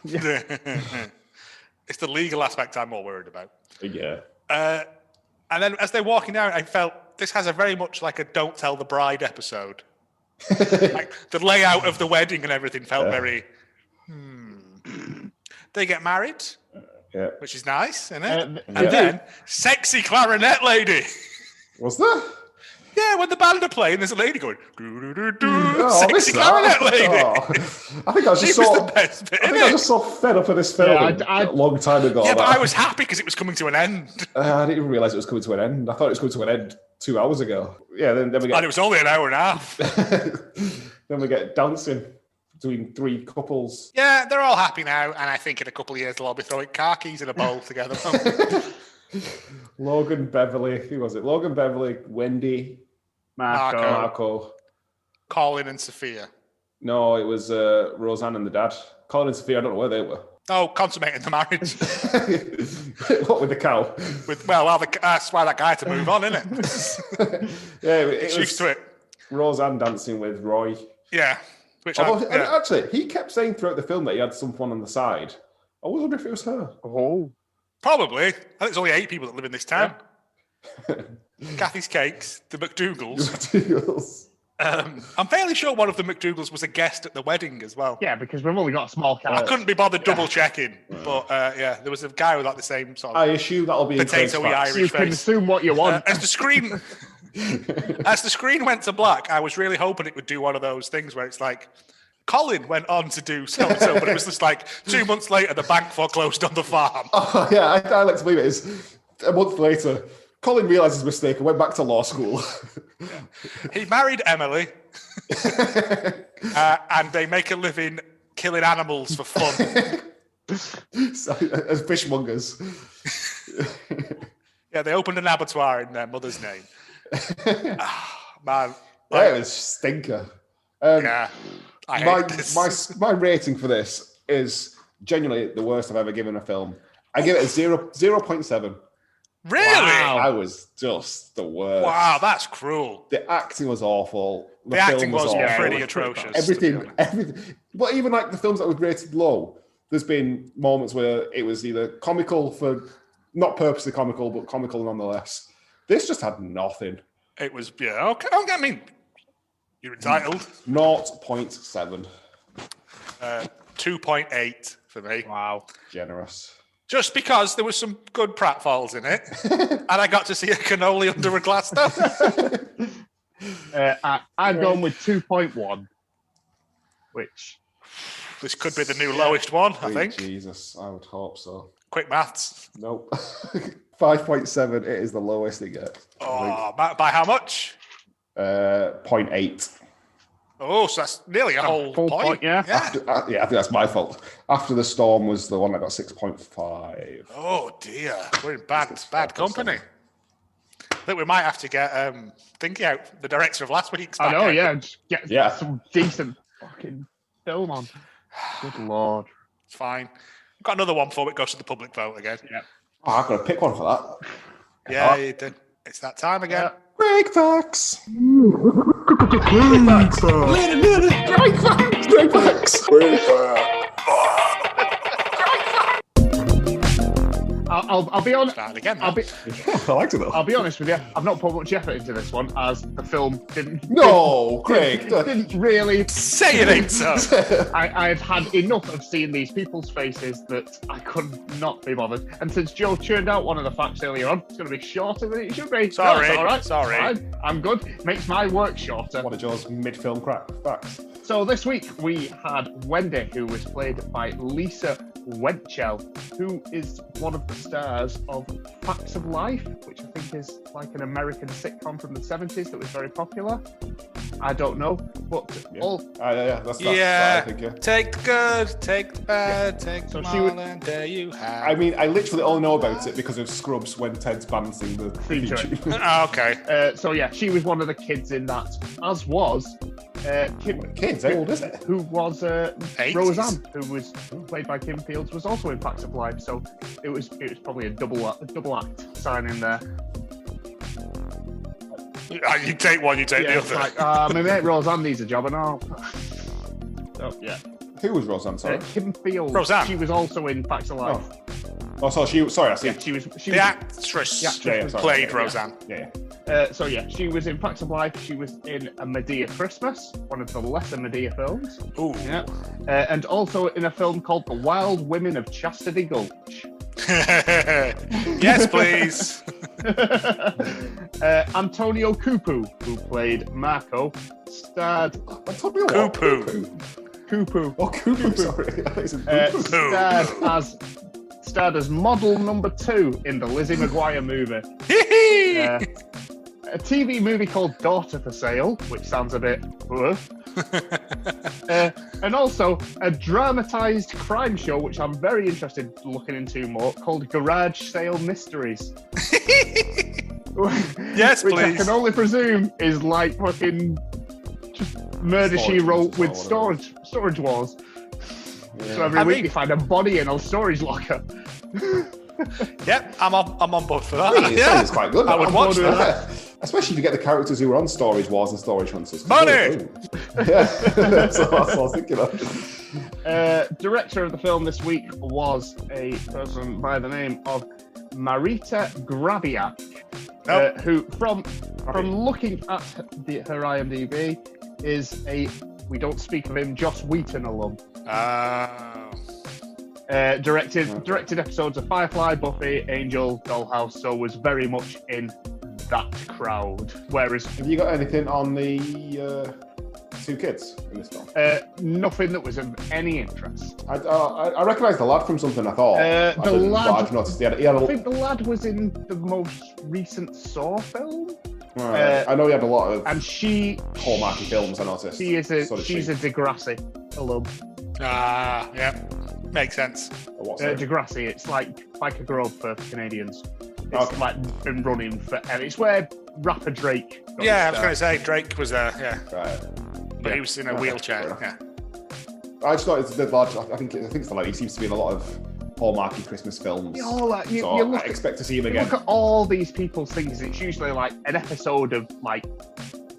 It's the legal aspect I'm more worried about. Yeah. And then as they're walking down, I felt this has a very much like a Don't Tell the Bride episode. Like the layout of the wedding and everything felt very. They get married, which is nice, isn't it? And then sexy clarinet lady. Was there? Yeah, when the band are playing, there's a lady going sexy clarinet lady. I think I was just I was so fed up with this film a long time ago. Yeah, but I was happy because it was coming to an end. I didn't even realise it was coming to an end. I thought it was coming to an end 2 hours ago. Yeah, then we get. And it was only an hour and a half. Then we get dancing between 3 couples. Yeah, they're all happy now, and I think in a couple of years they'll all be throwing car keys in a bowl together. Logan, Beverly, who was it? Logan, Beverly, Wendy, Marco, Colin and Sophia. No, it was Roseanne and the dad. Colin and Sophia, I don't know where they were. Oh, consummating the marriage. What, with the cow? That's why that guy had to move on, isn't it? Yeah, it's used to it. Roseanne dancing with Roy. Yeah. Actually, he kept saying throughout the film that he had someone on the side. I wonder if it was her. Oh. Probably. I think there's only 8 people that live in this town. Yeah. Kathy's Cakes, the McDougalls. I'm fairly sure one of the McDougalls was a guest at the wedding as well. Yeah, because we've only got a small cast. I couldn't be bothered double checking, but there was a guy with like the same sort of. I assume that'll be potato-y Irish face. You can assume what you want. As the screen went to black, I was really hoping it would do one of those things where it's like. Colin went on to do so, but it was just like 2 months later, the bank foreclosed on the farm. Oh, yeah, I like to believe it is. A month later, Colin realised his mistake and went back to law school. Yeah. He married Emily, and they make a living killing animals for fun. As fishmongers. Yeah, they opened an abattoir in their mother's name. Man. That was stinker. My rating for this is genuinely the worst I've ever given a film. I give it a 0.7. Really? Wow. I was just the worst. Wow, that's cruel. The acting was awful. The acting was pretty atrocious. Everything. But even like the films that were rated low, there's been moments where it was either comical for, not purposely comical, but comical nonetheless. This just had nothing. It was, okay. I mean, you're entitled. 0.7. 2.8 for me. Wow. Generous. Just because there was some good pratfalls in it, and I got to see a cannoli under a glass door. I've gone with 2.1, which... This could be the new lowest one, I think. Jesus, I would hope so. Quick maths. Nope. 5.7, it is the lowest it gets. Oh, by how much? 0.8. Oh, so that's nearly a whole point. Yeah. I think that's my fault. After the Storm was the one that got 6.5. Oh dear, we're in bad company. I think we might have to get Thinky out, the director of last week's. I know, yeah. Just get some decent fucking film on. Good Lord. It's fine. We've got another one before it goes to the public vote again. Yeah. Oh, I've got to pick one for that. Yeah, you did. It's that time again. Break facts. Break facts. I'll be honest. Start again. I liked it though. I'll be honest with you. I've not put much effort into this one, as the film didn't really say it ain't so. I've had enough of seeing these people's faces that I could not be bothered. And since Joe churned out one of the facts earlier on, it's going to be shorter than it should be. Sorry, no, all right. Sorry. Fine. I'm good. Makes my work shorter. One of Joe's mid-film facts. So this week we had Wendy, who was played by Lisa Whelchel, who is one of the stars of Facts of Life, which I think is like an American sitcom from the 70s that was very popular. I don't know, but that's I think, Take the good, take the bad, take the all, and there you have. I mean, I literally only know about it because of Scrubs when Ted's balancing the theme tune. Okay. So yeah, she was one of the kids in that, as was Kim. Kids, how old is it? Who was Roseanne, who was played by Kim Fields, was also in Facts of Life. So it was probably a double act signing there. You take one, you take the other. Like, my mate Roseanne needs a job and all. So yeah. Who was Roseanne? Sorry, Kim Fields. Roseanne. She was also in Facts of Life. So she. Sorry, I see. Yeah, she was the actress played Roseanne. So yeah, she was in Facts of Life. She was in A Medea Christmas, one of the lesser Medea films. Ooh. Yeah. And also in a film called The Wild Women of Chastity Gulch. Yes, please. Antonio Cupu, who played Marco, starred. Antonio Cupu. Oh, Cupu, sorry. Starred as model number 2 in the Lizzie McGuire movie. A TV movie called Daughter for Sale, which sounds a bit... and also a dramatised crime show, which I'm very interested in looking into more, called Garage Sale Mysteries. Yes, which please. I can only presume is like fucking just Murder She Wrote with storage wars. Yeah. So every week you find a body in a storage locker. Yep, I'm on board for that. It sounds quite good. I would watch that. Especially if you get the characters who were on Storage Wars and Storage Hunters. Money! Yeah, that's what I was thinking of. Director of the film this week was a person by the name of Marita Grabiak, who, from looking at her IMDb, is a We Don't Speak of Him, Joss Whedon alum. Directed episodes of Firefly, Buffy, Angel, Dollhouse, so was very much in that crowd. Whereas, have you got anything on the 2 kids in this film? Nothing that was of any interest. I recognised the lad from something. I thought the lad. I've noticed I think the lad was in the most recent Saw film. Right. I know he had a lot of and Hallmarky films. I noticed. She's a Degrassi alum. Yeah. Makes sense. Degrassi, it's like a Grove for Canadians. It's like been running for, and it's where rapper Drake. I was going to say Drake was there. Yeah, right. But he was in a wheelchair. Yeah. I just thought it's the lad. I think it's the lad. He seems to be in a lot of Hallmarky Christmas films. I expect to see him again. Look at all these people's things. It's usually like an episode of like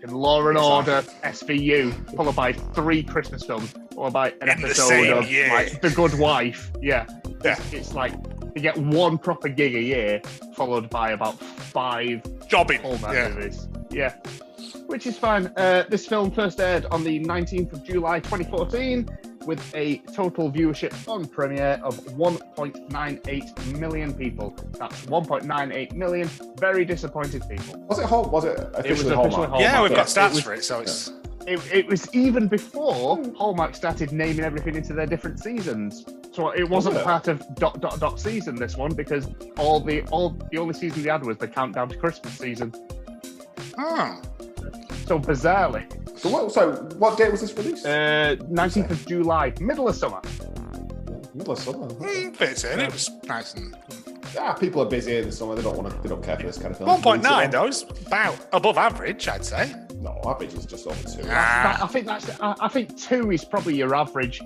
in Law and Order, SVU, followed by 3 Christmas films, followed by an episode of like The Good Wife. Yeah. It's like you get 1 proper gig a year, followed by about 5 jobbing Hallmark movies. Yeah. Which is fine. This film first aired on the 19th of July 2014 with a total viewership on premiere of 1.98 million people. That's 1.98 million very disappointed people. Was it officially Hallmark? Yeah, we've got stats for it, so it's... It was even before Hallmark started naming everything into their different seasons. So it wasn't part of ... season, this one, because the only season they had was the countdown to Christmas season. Oh. So bizarrely. So what date was this released? 19th of July, middle of summer. Middle of summer. Fits in. It was nice and. People are busy in the summer. They don't care for this kind of film. 1.9 though is about above average, I'd say. No, average is just over 2. I think 2 is probably your average.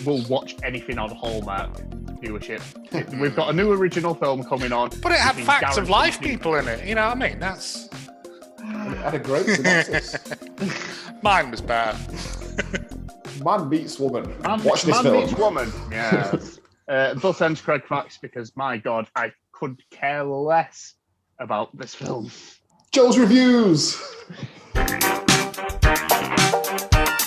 Will watch anything on Hallmark viewership. We've got a new original film coming on. But it had facts of life people in it. You know what I mean? That's. It had a great synopsis. Mine was bad. Man meets woman. Watch this film. Man meets woman. Yeah. Thus ends Craig Facts because, my God, I could care less about this film. Joe's Reviews.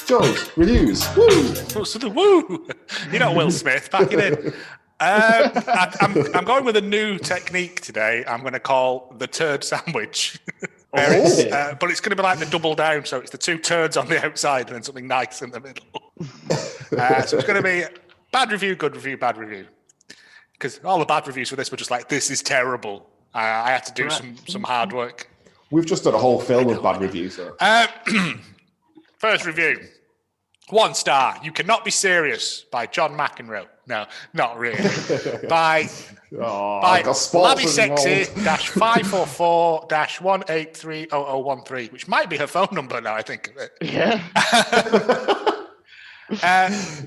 Joe's Reviews. Woo! So the woo. You know Will Smith, back it in. I'm going with a new technique today. I'm going to call the turd sandwich. But it's going to be like the double down, so it's the 2 turds on the outside and then something nice in the middle. So it's going to be bad review, good review, bad review. Because all the bad reviews for this were just like, this is terrible. I had to do some hard work. We've just done a whole film of bad reviews. So. First review. 1 star. You Cannot Be Serious by John McEnroe. No, not really. by Labby Sexy -544-1830013, which might be her phone number now I think of it. Yeah.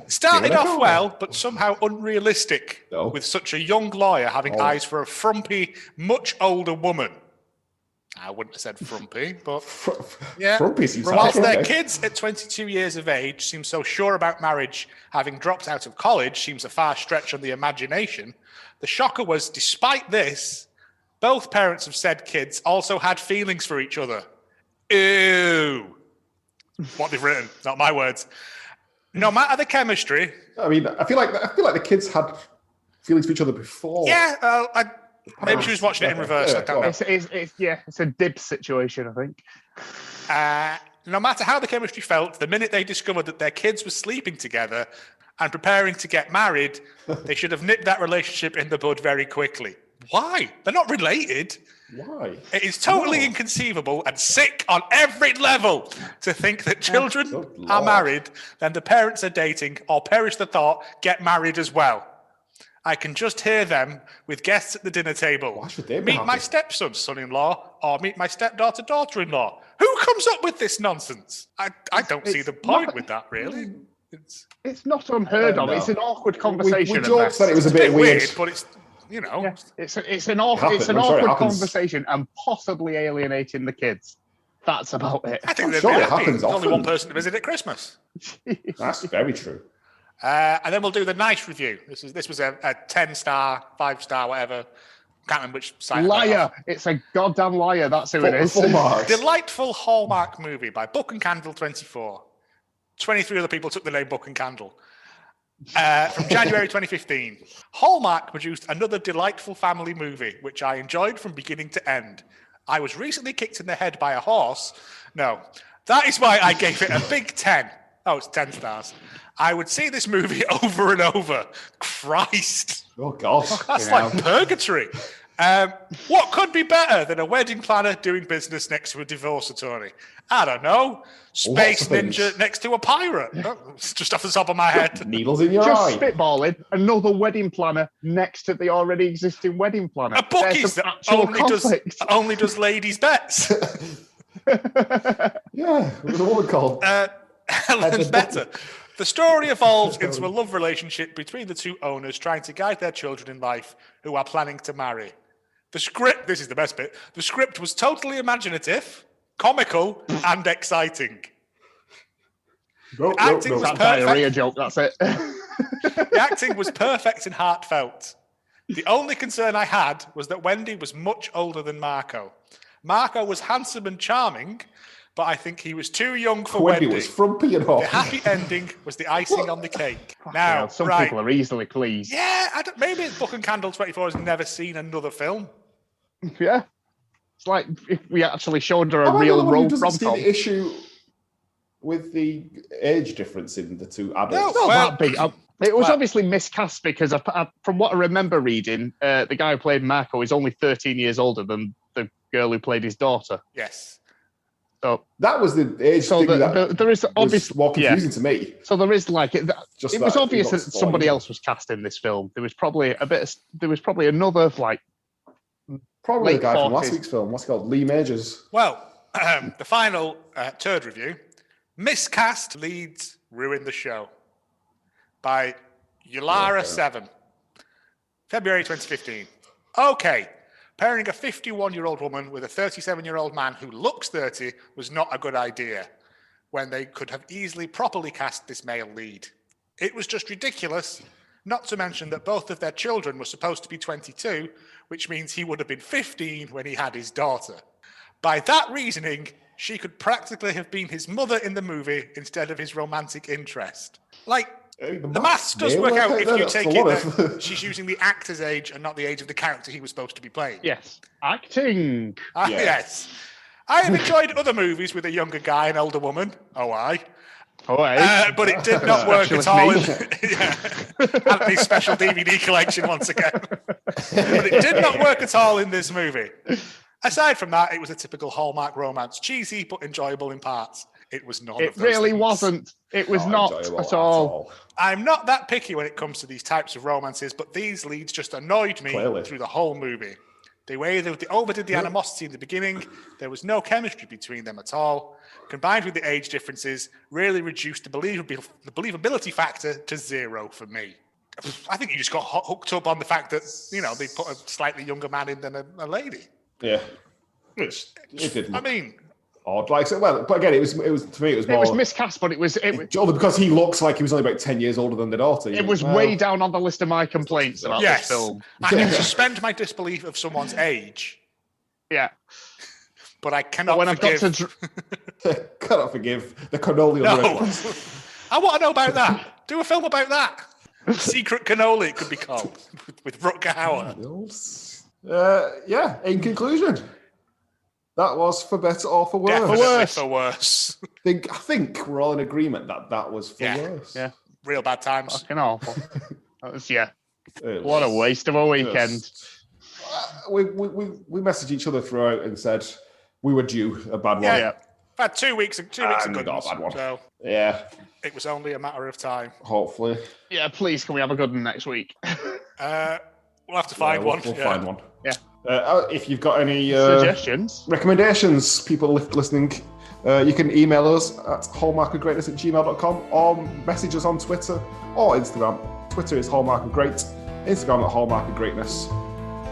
Started off well, but somehow unrealistic with such a young lawyer having eyes for a frumpy, much older woman. I wouldn't have said frumpy, but yeah. Frumpy seems whilst their kids at 22 years of age seem so sure about marriage, having dropped out of college seems a far stretch on the imagination. The shocker was, despite this, both parents of said kids also had feelings for each other. Ew. What they've written, not my words. No matter the chemistry. I mean, I feel like the kids had feelings for each other before. Yeah, maybe she was watching it in reverse. I don't know. It's a Dibs situation, I think. No matter how the chemistry felt, the minute they discovered that their kids were sleeping together and preparing to get married, they should have nipped that relationship in the bud very quickly. Why? They're not related. Why? It is totally inconceivable and sick on every level to think that children are married, then the parents are dating, or perish the thought, get married as well. I can just hear them with guests at the dinner table. Why should they meet my stepson, son-in-law, or meet my stepdaughter, daughter-in-law. Who comes up with this nonsense? I don't see the point with that, really. It's not unheard of. It's an awkward conversation. We joked that it was a bit weird, but it's, you know. Yeah, it's an awkward conversation and possibly alienating the kids. That's about it. I think it happens. There's only one person to visit at Christmas. That's very true. And then we'll do the nice review. This was a 10-star, 5-star, whatever. Can't remember which site. Liar! It's a goddamn liar. That's who it is. Delightful Hallmark movie by Book and Candle 24. 23 other people took the name Book and Candle. From January 2015. Hallmark produced another delightful family movie, which I enjoyed from beginning to end. I was recently kicked in the head by a horse. No, that is why I gave it a big 10. Oh, it's 10 stars. I would see this movie over and over. Christ. Oh, gosh. That's like purgatory. What could be better than a wedding planner doing business next to a divorce attorney? I don't know. Space ninja next to a pirate. It's just off the top of my head. Needles in your eye. Just spitballing. Another wedding planner next to the already existing wedding planner. A bookies that only does ladies' bets. Yeah, there's a woman called Helen Better. The story evolves into a love relationship between the two owners trying to guide their children in life who are planning to marry. The script, this is the best bit, the script was totally imaginative, comical and exciting. No, acting was That perfect. diarrhea joke, that's it. The acting was perfect and heartfelt. The only concern I had was that Wendy was much older than Marco. Marco was handsome and charming, but I think he was too young for Wendy. Was frumpy and hot. The happy ending was the icing on the cake. Now, some right. people are easily pleased. Yeah, maybe Book and Candle 24 has never seen another film. Yeah. It's like if we actually showed her a Am I the real one who road doesn't see rom-com. the issue with the age difference in the two adults? Not that big. It was obviously miscast because from what I remember reading, the guy who played Marco is only 13 years older than the girl who played his daughter. Yes. So that was the age so thing that there is obviously more confusing to me. So there is like it was obvious that spoiled. somebody else was cast in this film. There was probably another like probably the late guy 40s. from last week's film. What's it called? Lee Majors. Well, the final turd review. Miscast leads ruin the show by Yulara 7. February 2015. Okay. Pairing a 51-year-old woman with a 37-year-old man who looks 30 was not a good idea when they could have easily properly cast this male lead. It was just ridiculous, not to mention that both of their children were supposed to be 22, which means he would have been 15 when he had his daughter. By that reasoning, she could practically have been his mother in the movie instead of his romantic interest. The maths does work out if you take it that she's using the actor's age and not the age of the character he was supposed to be playing. Yes. Acting. Yes. I have enjoyed other movies with a younger guy and older woman. But it did not work at all. Anthony's special DVD collection once again. But it did not work at all in this movie. Aside from that, it was a typical Hallmark romance. Cheesy, but enjoyable in parts. It was none of those really things. wasn't. It was not at all. I'm not that picky when it comes to these types of romances, but these leads just annoyed me through the whole movie. The way they overdid the animosity in the beginning, there was no chemistry between them at all. Combined with the age differences, really reduced the believability factor to 0 for me. I think you just got hooked up on the fact that, they put a slightly younger man in than a lady. Yeah. It didn't. I mean... odd. But again, it was to me, it was more... It was miscast, but it was only because he looks like he was only about 10 years older than the daughter. It was way down on the list of my complaints about this film. I can suspend my disbelief of someone's age. Yeah. But I cannot forgive... cannot forgive the cannoli on the red glass. I want to know about that. Do a film about that. Secret Cannoli, it could be called, with Rutger Hauer. In conclusion... that was for better or for worse. Definitely for worse. I think we're all in agreement that was for worse. Yeah. Real bad times. Fucking awful. That was, what a waste of a weekend. We messaged each other throughout and said we were due a bad one. Yeah. I've had 2 weeks of good got a bad one. So yeah. It was only a matter of time. Hopefully. Yeah, please, can we have a good one next week? We'll have to find one. We'll find one. Yeah. If you've got any suggestions, recommendations, people listening, you can email us at hallmarkofgreatness@gmail.com or message us on Twitter or Instagram. Twitter is Hallmark of Great, Instagram at Hallmark of Greatness.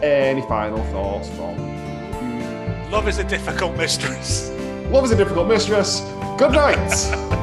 Any final thoughts from you? Love is a difficult mistress. Love is a difficult mistress. Good night.